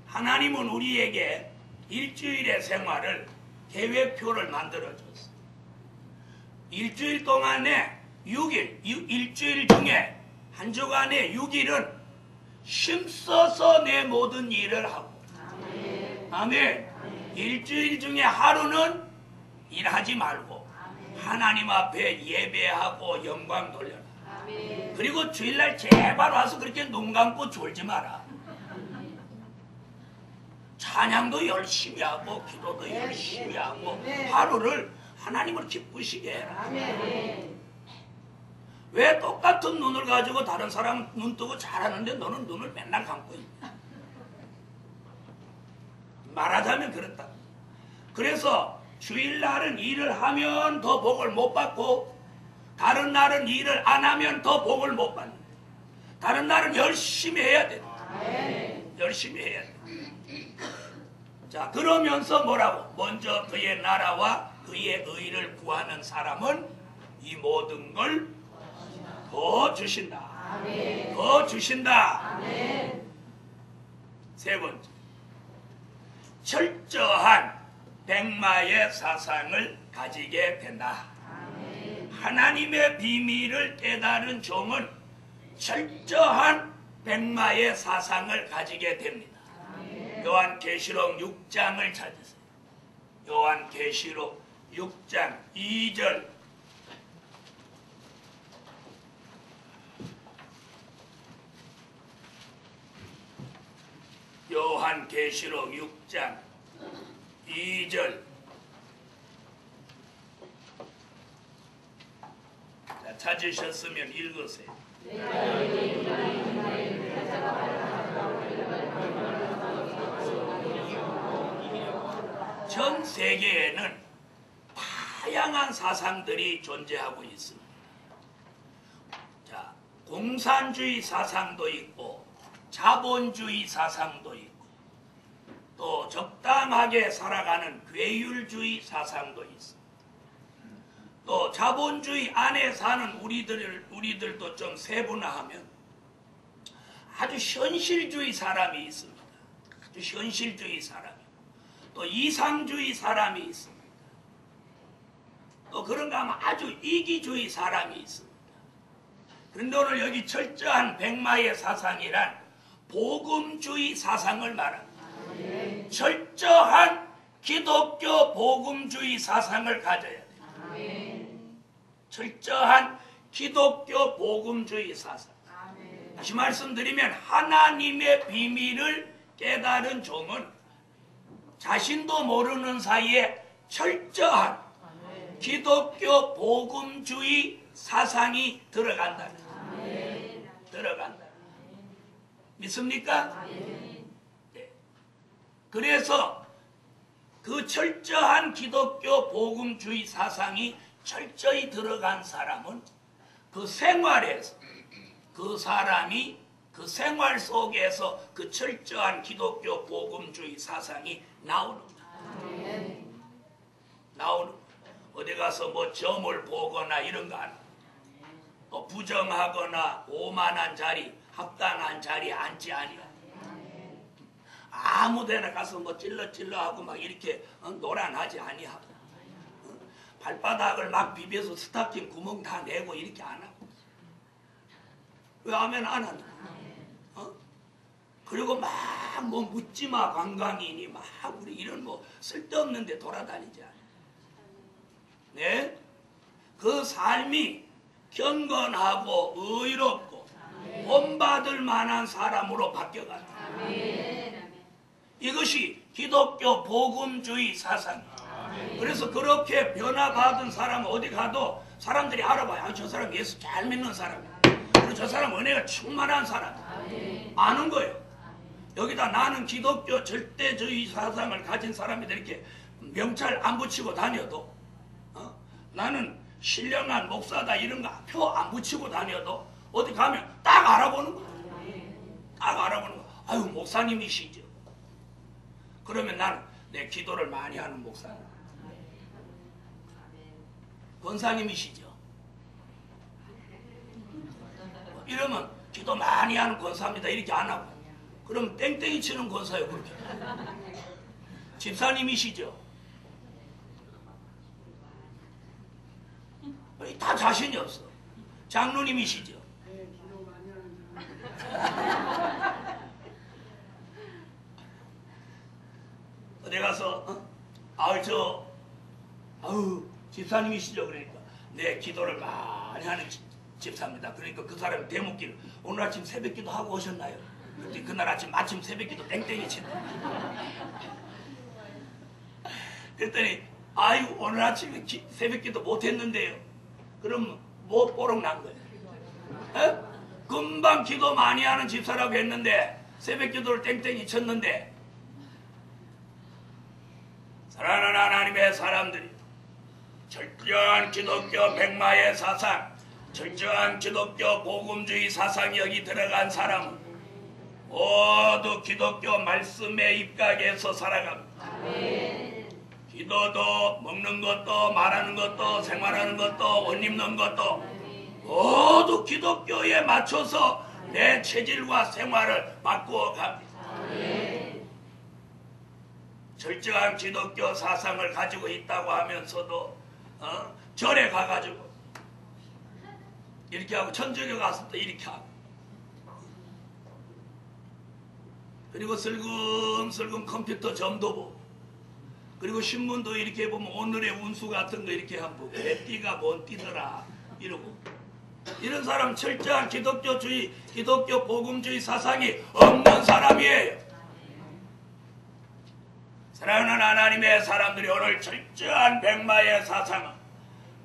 하나님은 우리에게 일주일의 생활을 계획표를 만들어줬어요. 일주일 동안에 6일, 일주일 중에 한 주간에 6일은 힘써서 내 모든 일을 하고, 아멘. 일주일 중에 하루는 일하지 말고 하나님 앞에 예배하고 영광 돌려라. 그리고 주일날 제발 와서 그렇게 눈 감고 졸지 마라. 찬양도 열심히 하고 기도도 열심히 하고 하루를 하나님을 기쁘시게 해라. 왜 똑같은 눈을 가지고 다른 사람 눈 뜨고 잘하는데 너는 눈을 맨날 감고 있냐? 말하자면 그렇다. 그래서 주일날은 일을 하면 더 복을 못 받고, 다른 날은 일을 안 하면 더 복을 못 받는 거예요. 다른 날은 열심히 해야 돼. 열심히 해야 돼. 자, 그러면서 뭐라고? 먼저 그의 나라와 그의 의를 구하는 사람은 이 모든 걸 더 주신다. 더 주신다. 세 번째, 철저한 백마의 사상을 가지게 된다. 하나님의 비밀을 깨달은 종은 철저한 백마의 사상을 가지게 됩니다. 요한계시록 6장을 찾으세요. 요한계시록 6장 2절. 요한계시록 6장 2절. 자, 찾으셨으면 읽으세요. 전 세계에는 다양한 사상들이 존재하고 있습니다. 자, 공산주의 사상도 있고 자본주의 사상도 있고 또 적당하게 살아가는 괴율주의 사상도 있습니다. 또 자본주의 안에 사는 우리들도 좀 세분화하면 아주 현실주의 사람이 있습니다. 아주 현실주의 사람이. 또 이상주의 사람이 있습니다. 또 그런가 하면 아주 이기주의 사람이 있습니다. 그런데 오늘 여기 철저한 백마의 사상이란 복음주의 사상을 말합니다. 철저한 기독교 복음주의 사상을 가져야 돼요. 철저한 기독교 복음주의 사상. 다시 말씀드리면 하나님의 비밀을 깨달은 종은 자신도 모르는 사이에 철저한 기독교 복음주의 사상이 들어간다. 들어간다. 믿습니까? 네. 그래서 그 철저한 기독교 복음주의 사상이 철저히 들어간 사람은 그 생활에서 그 사람이 그 생활 속에서 그 철저한 기독교 복음주의 사상이 나오는 거야. 나오는 거야. 어디 가서 뭐 점을 보거나 이런 거 아니야. 또 부정하거나 오만한 자리, 합당한 자리에 앉지 아니야. 아무 데나 가서 뭐 찔러하고 막 이렇게 노란하지 아니하고 발바닥을 막 비벼서 스타킹 구멍 다 내고 이렇게 안 하고. 왜 하면 안 하나? 그리고 막 뭐 묻지마 관광인이 막 우리 이런 뭐 쓸데없는 데 돌아다니지 않아. 네? 그 삶이 경건하고 의롭고 본받을 만한 사람으로 바뀌어간다. 이것이 기독교 복음주의 사상이에요. 그래서 그렇게 변화받은 사람은 어디 가도 사람들이 알아봐요. 아, 저 사람 예수 잘 믿는 사람이야. 그리고 저 사람 은혜가 충만한 사람이야. 아는 거예요. 여기다 나는 기독교 절대주의 사상을 가진 사람이다 이렇게 명찰 안 붙이고 다녀도 나는 신령한 목사다 이런 거 표 안 붙이고 다녀도 어디 가면 딱 알아보는 거야. 딱 알아보는 거야. 아유 목사님이시죠. 그러면 나는 내 기도를 많이 하는 목사님. 권사님이시죠. 이러면 기도 많이 하는 권사입니다 이렇게 안 하고 그럼 땡땡이 치는 권사요 그렇게. 집사님이시죠. 다 자신이 없어. 장로님이시죠. 어디 가서 집사님이시죠. 그러니까 내 기도를 많이 하는 집사입니다. 그러니까 그 사람이 대묻기를 오늘 아침 새벽기도 하고 오셨나요? 그때 그날 아침 새벽기도 땡땡이 친다. 그랬더니 아유 오늘 아침에 새벽기도 못했는데요. 그럼 뭐 뽀록 난 거예요? 에? 금방 기도 많이 하는 집사라고 했는데 새벽기도를 땡땡이 쳤는데. 사랑하는 하나님의 사람들이 철저한 기독교 백마의 사상, 철저한 기독교 복음주의 사상이 여기 들어간 사람은 모두 기독교 말씀의 입각에서 살아갑니다. 기도도 먹는 것도 말하는 것도 생활하는 것도 옷 입는 것도 모두 기독교에 맞춰서 내 체질과 생활을 바꾸어 갑니다. 철저한 기독교 사상을 가지고 있다고 하면서도 절에 가가지고 이렇게 하고 천주교 가서 또 이렇게 하고 그리고 슬금슬금 컴퓨터 점도 보고 그리고 신문도 이렇게 보면 오늘의 운수 같은 거 이렇게 한번 보고 내 띠가 뭔 띠더라 이러고 이런 사람 철저한 기독교주의 기독교 복음주의 사상이 없는 사람이에요. 사랑하는 하나님의 사람들이 오늘 철저한 백마의 사상은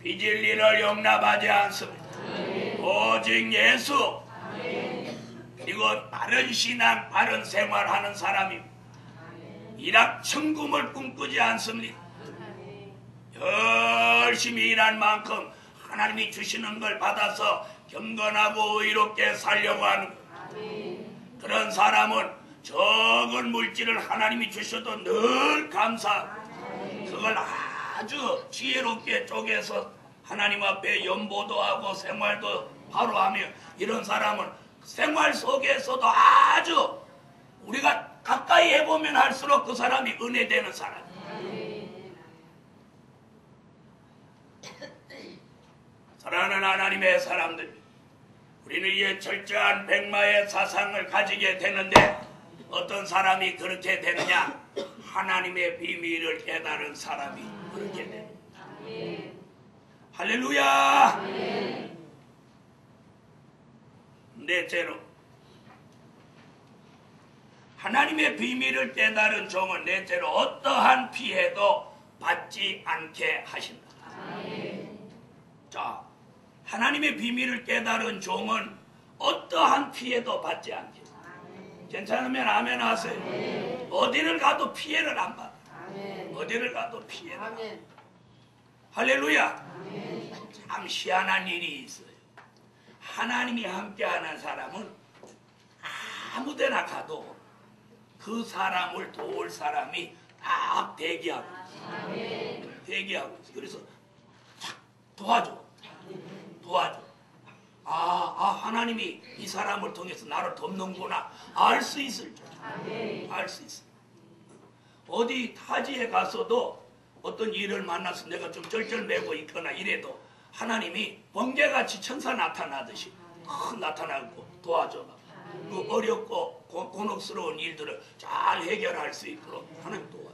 비진리를 용납하지 않습니다. 오직 예수 그리고 바른 신앙 바른 생활하는 사람입니다. 일확천금을 꿈꾸지 않습니다. 열심히 일한 만큼 하나님이 주시는 걸 받아서 경건하고 의롭게 살려고 하는 그런 사람은 적은 물질을 하나님이 주셔도 늘 감사하고 그걸 아주 지혜롭게 쪼개서 하나님 앞에 연보도 하고 생활도 바로 하며 이런 사람은 생활 속에서도 아주 우리가 가까이 해보면 할수록 그 사람이 은혜되는 사람이에요. 사랑하는 하나님의 사람들 우리는 이 철저한 백마의 사상을 가지게 되는데 어떤 사람이 그렇게 되느냐 하나님의 비밀을 깨달은 사람이 그렇게 됩니다. 할렐루야. 넷째로 하나님의 비밀을 깨달은 종은 넷째로 어떠한 피해도 받지 않게 하신다. 자, 하나님의 비밀을 깨달은 종은 어떠한 피해도 받지 않게. 괜찮으면 아멘 하세요. 어디를 가도 피해를 안 받아. 어디를 가도 피해를 안 받아. 할렐루야. 참 희한한 일이 있어요. 하나님이 함께하는 사람은 아무데나 가도 그 사람을 도울 사람이 딱 대기하고 있어요. 대기하고 있어요. 그래서 착 도와줘. 하나님이 이 사람을 통해서 나를 돕는구나 알 수 있을 줄. 알 수 있어. 어디 타지에 가서도 어떤 일을 만나서 내가 좀 쩔쩔매고 있거나 이래도 하나님이 번개같이 천사 나타나듯이 나타나고 도와줘봐. 그 어렵고 곤혹스러운 일들을 잘 해결할 수 있도록 하나님 도와줘.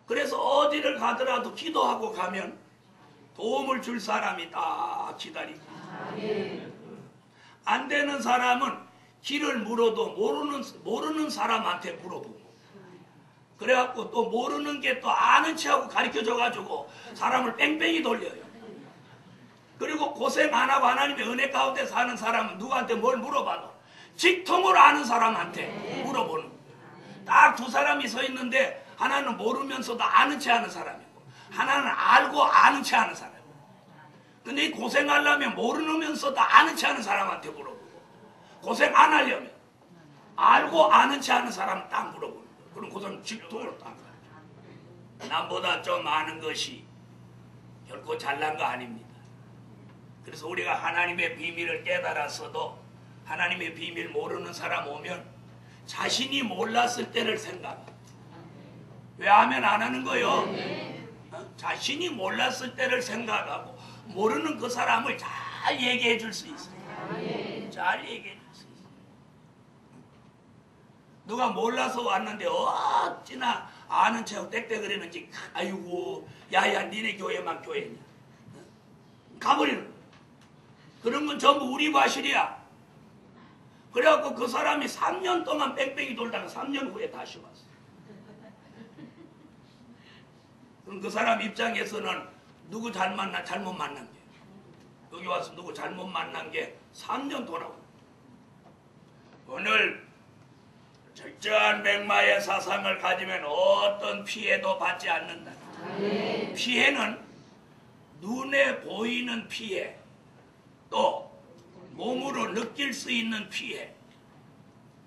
그래서 어디를 가더라도 기도하고 가면 도움을 줄 사람이 딱 기다리고. 안 되는 사람은 길을 물어도 모르는 사람한테 물어보고. 그래갖고 또 모르는 게 또 아는 체하고 가르쳐줘가지고 사람을 뺑뺑이 돌려요. 그리고 고생 안 하고 하나님의 은혜 가운데 사는 사람은 누구한테 뭘 물어봐도 직통으로 아는 사람한테 물어보는 거예요. 딱 두 사람이 서 있는데 하나는 모르면서도 아는 체 하는 사람이고 하나는 알고 아는 체 하는 사람이고. 근데 이 고생하려면 모르면서도 아는 체 하는 사람한테 물어보고 고생 안 하려면 알고 아는 체 하는 사람 딱 물어보는 거예요. 그럼 고생 직통으로 딱 가요. 남보다 좀 아는 것이 결코 잘난 거 아닙니다. 그래서 우리가 하나님의 비밀을 깨달았어도 하나님의 비밀 모르는 사람 오면 자신이 몰랐을 때를 생각합니다. 왜 하면 안 하는 거요? 자신이 몰랐을 때를 생각하고 모르는 그 사람을 잘 얘기해 줄 수 있어요. 잘 얘기해 줄 수 있어요. 누가 몰라서 왔는데 어찌나 아는 척 땡땡거리는지 아이고 야야 니네 교회만 교회냐 가버리는 거야. 그런 건 전부 우리 과실이야. 그래갖고 그 사람이 3년 동안 뺑뺑이 돌다가 3년 후에 다시 왔어. 그럼 그 사람 입장에서는 누구 잘못 만난 게 여기 와서 누구 잘못 만난 게 3년 돌아오고. 오늘 철저한 백마의 사상을 가지면 어떤 피해도 받지 않는다. 피해는 눈에 보이는 피해, 또 몸으로 느낄 수 있는 피해,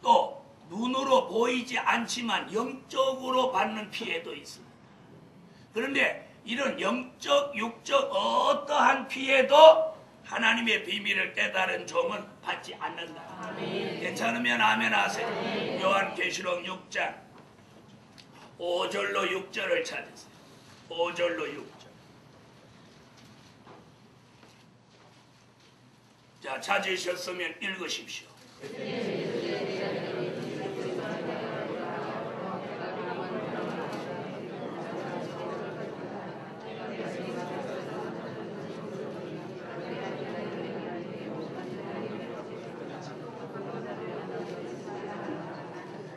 또 눈으로 보이지 않지만 영적으로 받는 피해도 있습니다. 그런데 이런 영적, 육적 어떠한 피해도 하나님의 비밀을 깨달은 종은 받지 않는다. 괜찮으면 아멘 하세요. 요한계시록 6장 5절로 6절을 찾으세요. 5절로 6절. 자, 찾으셨으면 읽으십시오.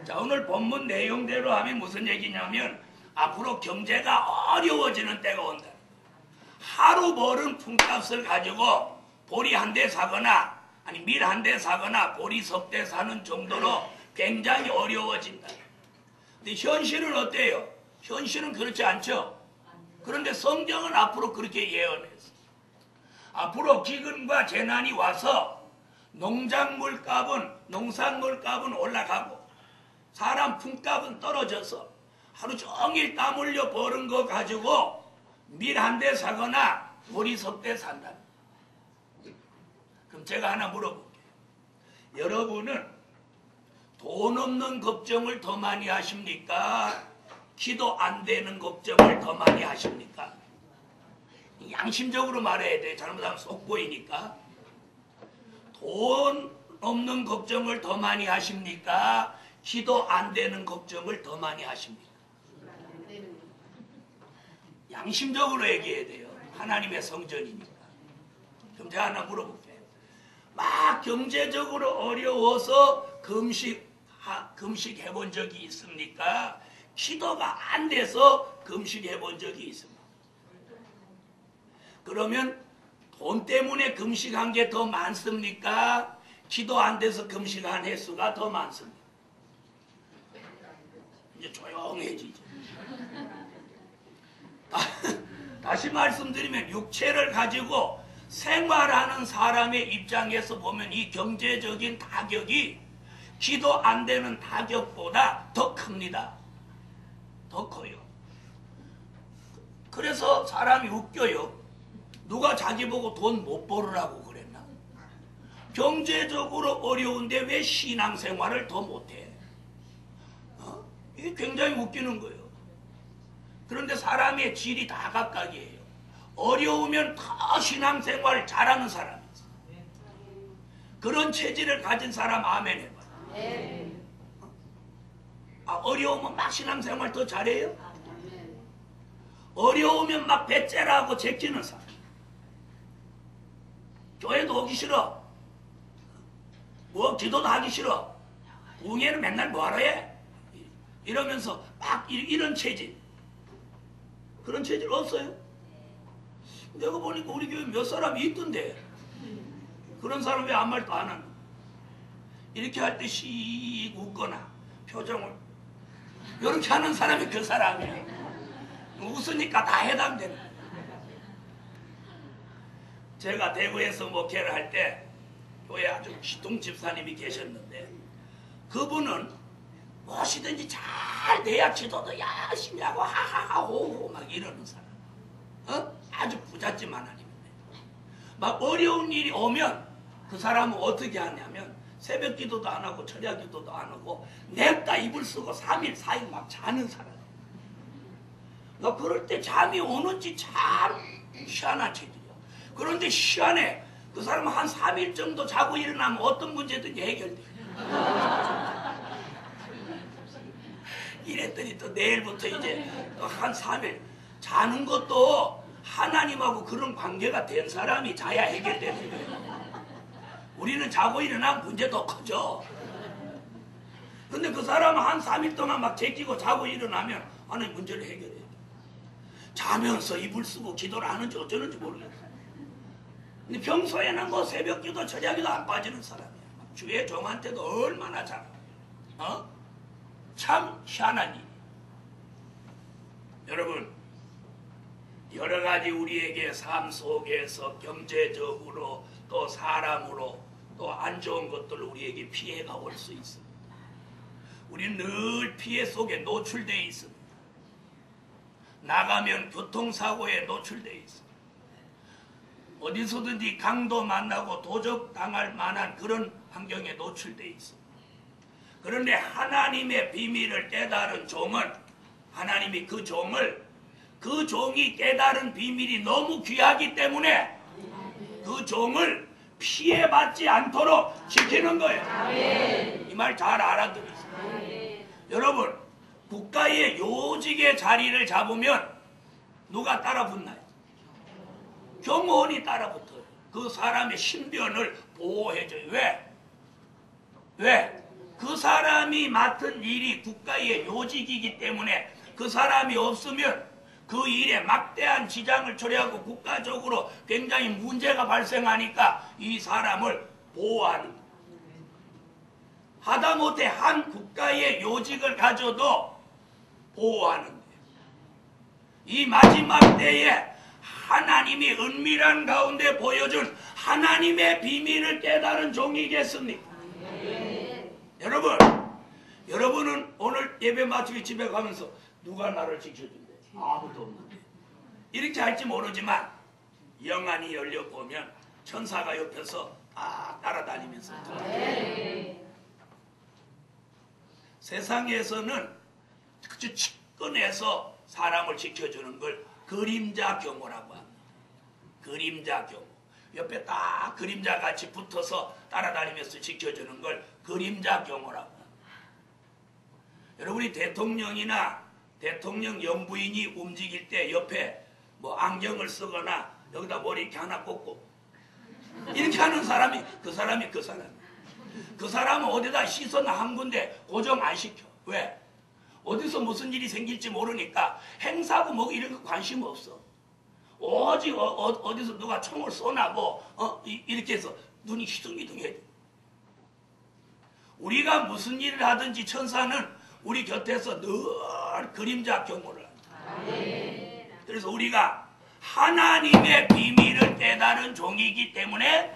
자, 오늘 본문 내용대로 하면 무슨 얘기냐면 앞으로 경제가 어려워지는 때가 온다. 하루 벌은 품값을 가지고 보리 한 대 사거나 아니 밀 한 대 사거나 보리 석 대 사는 정도로 굉장히 어려워진다. 근데 현실은 어때요? 현실은 그렇지 않죠. 그런데 성경은 앞으로 그렇게 예언했어. 앞으로 기근과 재난이 와서 농작물 값은 올라가고 사람 품값은 떨어져서 하루 종일 땀 흘려 버는 거 가지고 밀 한 대 사거나 보리 석 대 산다. 그럼 제가 하나 물어볼게요. 여러분은 돈 없는 걱정을 더 많이 하십니까? 기도 안 되는 걱정을 더 많이 하십니까? 양심적으로 말해야 돼. 잘못하면 속 보이니까. 돈 없는 걱정을 더 많이 하십니까? 기도 안 되는 걱정을 더 많이 하십니까? 양심적으로 얘기해야 돼요. 하나님의 성전이니까. 그럼 제가 하나 물어볼게요. 막 경제적으로 어려워서 금식 해본 적이 있습니까? 기도가 안 돼서 금식 해본 적이 있습니다. 그러면 돈 때문에 금식한 게 더 많습니까? 기도 안 돼서 금식한 횟수가 더 많습니다. 이제 조용해지죠. 다시 말씀드리면 육체를 가지고 생활하는 사람의 입장에서 보면 이 경제적인 타격이 기도 안 되는 타격보다 더 큽니다. 더 커요. 그래서 사람이 웃겨요. 누가 자기 보고 돈 못 벌으라고 그랬나? 경제적으로 어려운데 왜 신앙생활을 더 못해? 이게 굉장히 웃기는 거예요. 그런데 사람의 질이 다 각각이에요. 어려우면 더 신앙생활 잘하는 사람이 있어요. 그런 체질을 가진 사람 아멘 해봐요. 어려우면 막 신앙생활 더 잘해요? 어려우면 막 배째라고 제끼는 사람. 교회도 오기 싫어. 뭐 기도도 하기 싫어. 부흥회는 맨날 뭐하러 해? 이러면서 막 이런 체질. 그런 체질 없어요? 내가 보니까 우리 교회 몇 사람이 있던데 그런 사람 왜 아무 말도 안 하나? 이렇게 할 때 씩 웃거나 표정을 이렇게 하는 사람이 그 사람이야. 웃으니까 다 해당되는 거야. 제가 대구에서 목회를 할 때 교회 아주 기둥 집사님이 계셨는데 그분은 무엇이든지 잘 돼야 기도도 열심히 하고 하하하 호호 막 이러는 사람. 아주 부잣집 하나님인데 막 어려운 일이 오면 그 사람은 어떻게 하냐면 새벽 기도도 안 하고 철야 기도도 안 하고 냅다 이불 쓰고 3일 4일 막 자는 사람. 나 그럴 때 잠이 오는지 참 희한한 체질이야. 그런데 희한해. 그 사람은 한 3일 정도 자고 일어나면 어떤 문제든지 해결돼. 이랬더니 또 내일부터 이제 또 한 3일 자는 것도 하나님하고 그런 관계가 된 사람이 자야 해결되는 거예요. 우리는 자고 일어나면 문제 더 커져. 근데 그 사람은 한 3일 동안 막 제끼고 자고 일어나면 하나님 문제를 해결해. 자면서 이불 쓰고 기도를 하는지 어쩌는지 모르겠어. 근데 평소에는 뭐 새벽 기도 철야 기도 안 빠지는 사람이야. 주의 종한테도 얼마나 잘하고. 참 희한한 일. 여러분, 여러 가지 우리에게 삶 속에서 경제적으로 또 사람으로 또 안 좋은 것들 우리에게 피해가 올 수 있습니다. 우리는 늘 피해 속에 노출되어 있습니다. 나가면 교통사고에 노출되어 있습니다. 어디서든지 강도 만나고 도적당할 만한 그런 환경에 노출되어 있습니다. 그런데 하나님의 비밀을 깨달은 종은 하나님이 그 종이 깨달은 비밀이 너무 귀하기 때문에 그 종을 피해받지 않도록 지키는 거예요. 이 말 잘 알아들으세요. 여러분, 국가의 요직의 자리를 잡으면 누가 따라 붙나요? 경호원이 따라 붙어요. 그 사람의 신변을 보호해줘요. 왜? 그 사람이 맡은 일이 국가의 요직이기 때문에 그 사람이 없으면 그 일에 막대한 지장을 초래하고 국가적으로 굉장히 문제가 발생하니까 이 사람을 보호하는 거예요. 하다못해 한 국가의 요직을 가져도 보호하는 거예요. 이 마지막 때에 하나님이 은밀한 가운데 보여준 하나님의 비밀을 깨달은 종이겠습니까? 여러분은 오늘 예배 마치고 집에 가면서 누가 나를 지켜준대? 아무도 없는데. 이렇게 할지 모르지만 영안이 열려보면 천사가 옆에서 다 따라다니면서 세상에서는 아주 측근에서 사람을 지켜주는 걸 그림자 경호라고 합니다. 그림자 경호. 옆에 딱 그림자 같이 붙어서 따라다니면서 지켜주는 걸 그림자 경호라고 합니다. 여러분이 대통령이나 대통령 영부인이 움직일 때 옆에 뭐 안경을 쓰거나 여기다 머리 이렇게 하나 꽂고 이렇게 하는 사람이 그 사람이 그 사람은 어디다 시선 한 군데 고정 안 시켜. 왜? 어디서 무슨 일이 생길지 모르니까 행사고 뭐 이런 거 관심 없어. 오직 어디서 누가 총을 쏘나 뭐 이렇게 해서 눈이 휘둥휘둥해. 우리가 무슨 일을 하든지 천사는 우리 곁에서 늘 그림자 경고를 한다. 그래서 우리가 하나님의 비밀을 깨달은 종이기 때문에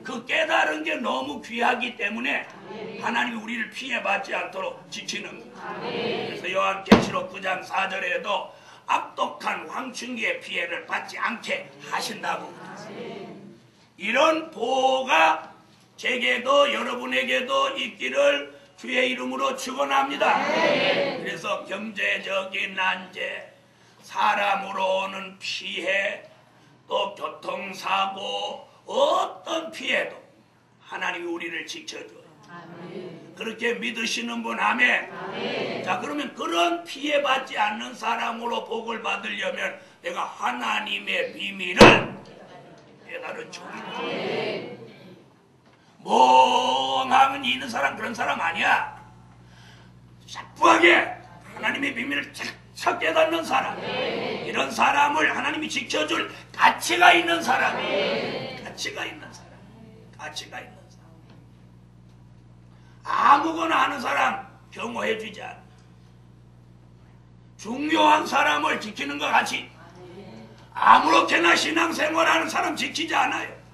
그 깨달은 게 너무 귀하기 때문에 하나님이 우리를 피해받지 않도록 지키는 거예요. 그래서 요한계시록 9장 4절에도 악독한 황충기의 피해를 받지 않게 하신다고. 이런 보호가 제게도 여러분에게도 있기를 주의 이름으로 축원합니다. 그래서 경제적인 난제, 사람으로 오는 피해, 또 교통사고, 어떤 피해도 하나님이 우리를 지켜줘요. 그렇게 믿으시는 분 아멘. 자, 그러면 그런 피해받지 않는 사람으로 복을 받으려면 내가 하나님의 비밀을 깨달은 종이다. 멍하니 있는 사람 그런 사람 아니야. 샤프하게 하나님의 비밀을 착착 깨닫는 사람, 이런 사람을 하나님이 지켜줄 가치가 있는 사람, 가치가 있는 사람, 가치가 있는 사람. 아무거나 하는 사람 경호해주지 않아. 중요한 사람을 지키는 것 같이 아무렇게나 신앙생활하는 사람 지키지 않아요.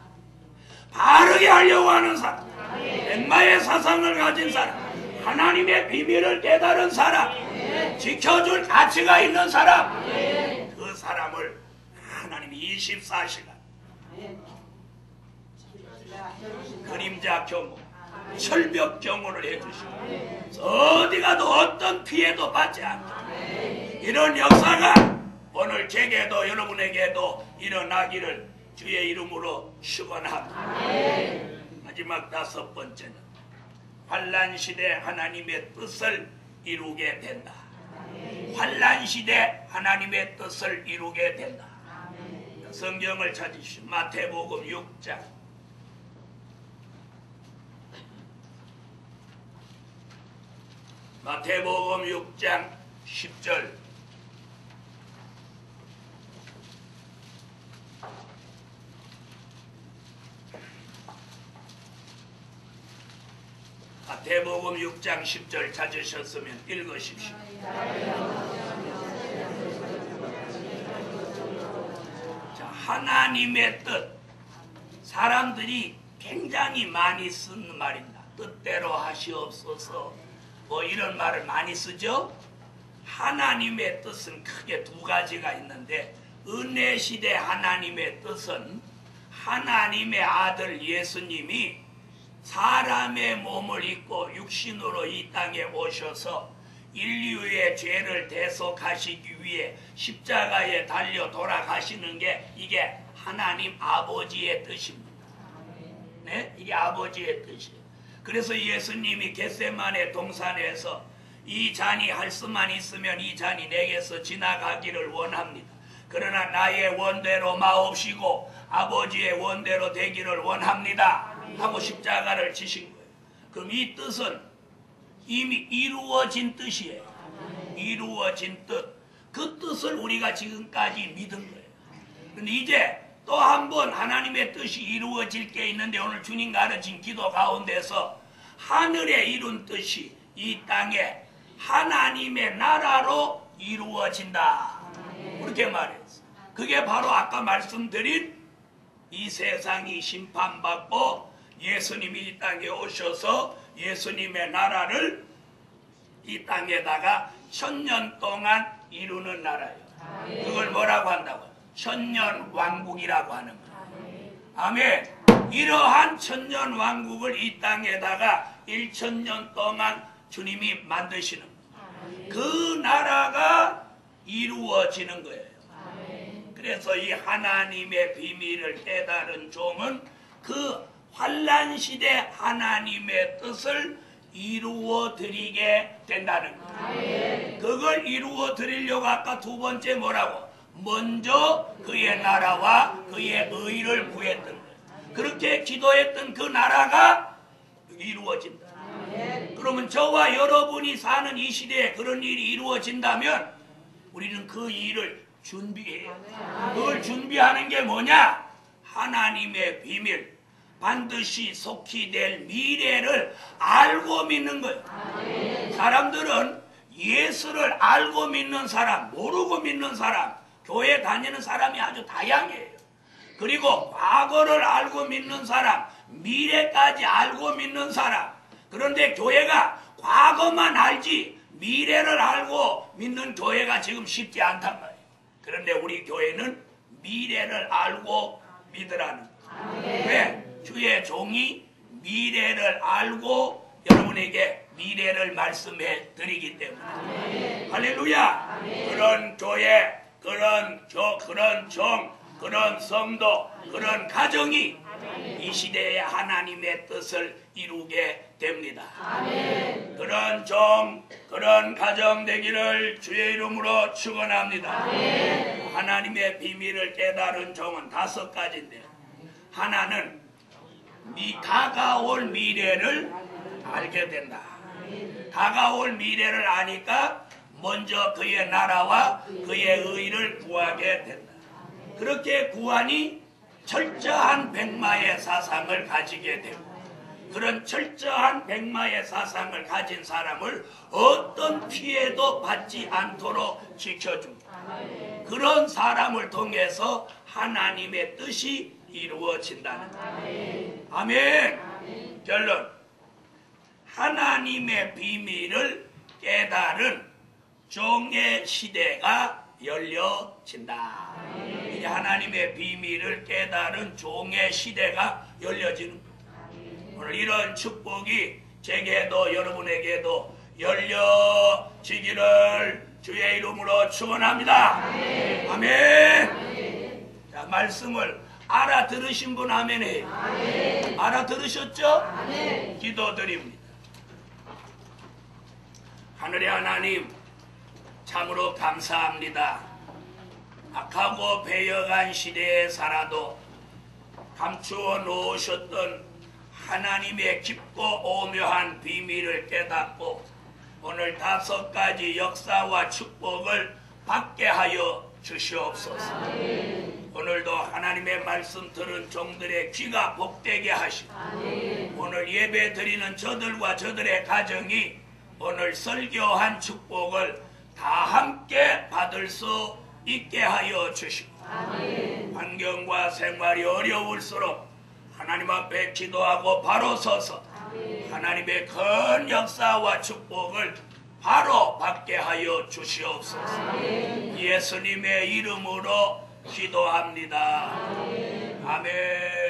바르게 하려고 하는 사람, 백마의 사상을 가진 사람, 하나님의 비밀을 깨달은 사람, 지켜줄 가치가 있는 사람, 그 사람을 하나님이 24시간 그림자 경호, 철벽 경호를 해주시고 어디 가도 어떤 피해도 받지 않게 이런 역사가 오늘 제게도 여러분에게도 일어나기를 주의 이름으로 축원합니다. 마지막 5번째는 환난시대 하나님의 뜻을 이루게 된다. 환난시대 하나님의 뜻을 이루게 된다. 성경을 찾으시오. 마태복음 6장 마태복음 6장 10절. 마태복음 6장 10절 찾으셨으면 읽으십시오. 자, 하나님의 뜻. 사람들이 굉장히 많이 쓰는 말입니다. 뜻대로 하시옵소서. 뭐 이런 말을 많이 쓰죠. 하나님의 뜻은 크게 2가지가 있는데, 은혜시대 하나님의 뜻은 하나님의 아들 예수님이 사람의 몸을 입고 육신으로 이 땅에 오셔서 인류의 죄를 대속하시기 위해 십자가에 달려 돌아가시는 게 이게 하나님 아버지의 뜻입니다. 네? 이게 아버지의 뜻이에요. 그래서 예수님이 겟세마네 동산에서 이 잔이 할 수만 있으면 이 잔이 내게서 지나가기를 원합니다. 그러나 나의 원대로 마옵시고 아버지의 원대로 되기를 원합니다 하고 십자가를 지신 거예요. 그럼 이 뜻은 이미 이루어진 뜻이에요. 이루어진 뜻. 그 뜻을 우리가 지금까지 믿은 거예요. 근데 이제 또 한 번 하나님의 뜻이 이루어질 게 있는데, 오늘 주님 가르친 기도 가운데서 하늘에 이룬 뜻이 이 땅에 하나님의 나라로 이루어진다. 그렇게 말했어요. 그게 바로 아까 말씀드린 이 세상이 심판받고 예수님이 이 땅에 오셔서 예수님의 나라를 이 땅에다가 1000년 동안 이루는 나라예요. 그걸 뭐라고 한다고요? 천년왕국이라고 하는 거예요. 아멘. 이러한 천년왕국을 이 땅에다가 1000년 동안 주님이 만드시는 거예요. 그 나라가 이루어지는 거예요. 그래서 이 하나님의 비밀을 깨달은 종은 그 환난시대 하나님의 뜻을 이루어 드리게 된다는 거예요. 그걸 이루어 드리려고 아까 2번째 뭐라고? 먼저 그의 나라와 그의 의를 구했던 거예요. 그렇게 기도했던 그 나라가 이루어진다. 그러면 저와 여러분이 사는 이 시대에 그런 일이 이루어진다면 우리는 그 일을 준비해요. 그걸 준비하는 게 뭐냐? 하나님의 비밀, 반드시 속히 될 미래를 알고 믿는 거예요. 사람들은 예수를 알고 믿는 사람, 모르고 믿는 사람, 교회 다니는 사람이 아주 다양해요. 그리고 과거를 알고 믿는 사람, 미래까지 알고 믿는 사람. 그런데 교회가 과거만 알지 미래를 알고 믿는 교회가 지금 쉽지 않단 말이에요. 그런데 우리 교회는 미래를 알고 믿으라는 거예요. 왜? 주의 종이 미래를 알고 여러분에게 미래를 말씀해 드리기 때문에. 할렐루야. 그런 교회, 그런 종, 그런 성도, 그런 가정이 이 시대에 하나님의 뜻을 이루게 됩니다. 그런 종, 그런 가정 되기를 주의 이름으로 축원합니다. 하나님의 비밀을 깨달은 종은 5가지인데, 하나는 다가올 미래를 알게 된다. 다가올 미래를 아니까 먼저 그의 나라와 그의 의를 구하게 된다. 그렇게 구하니 철저한 백마의 사상을 가지게 되고, 그런 철저한 백마의 사상을 가진 사람을 어떤 피해도 받지 않도록 지켜줍니다. 그런 사람을 통해서 하나님의 뜻이 이루어진다는 거예요. 아멘. 결론, 하나님의 비밀을 깨달은 종의 시대가 열려진다. 이제 하나님의 비밀을 깨달은 종의 시대가 열려지는 거예요. 오늘 이런 축복이 제게도 여러분에게도 열려지기를 주의 이름으로 축원합니다. 아멘. 자, 말씀을 알아들으신 분 아멘해요. 알아들으셨죠? 기도드립니다. 하늘의 하나님, 참으로 감사합니다. 악하고 배역한 시대에 살아도 감추어 놓으셨던 하나님의 깊고 오묘한 비밀을 깨닫고 오늘 5가지 역사와 축복을 받게 하여 주시옵소서. 오늘도 하나님의 말씀 들은 종들의 귀가 복되게 하시고, 오늘 예배 드리는 저들과 저들의 가정이 오늘 설교한 축복을 다 함께 받을 수 있게 하여 주시고, 환경과 생활이 어려울수록 하나님 앞에 기도하고 바로 서서 하나님의 큰 역사와 축복을 바로 받게 하여 주시옵소서. 예수님의 이름으로 기도합니다. 아멘.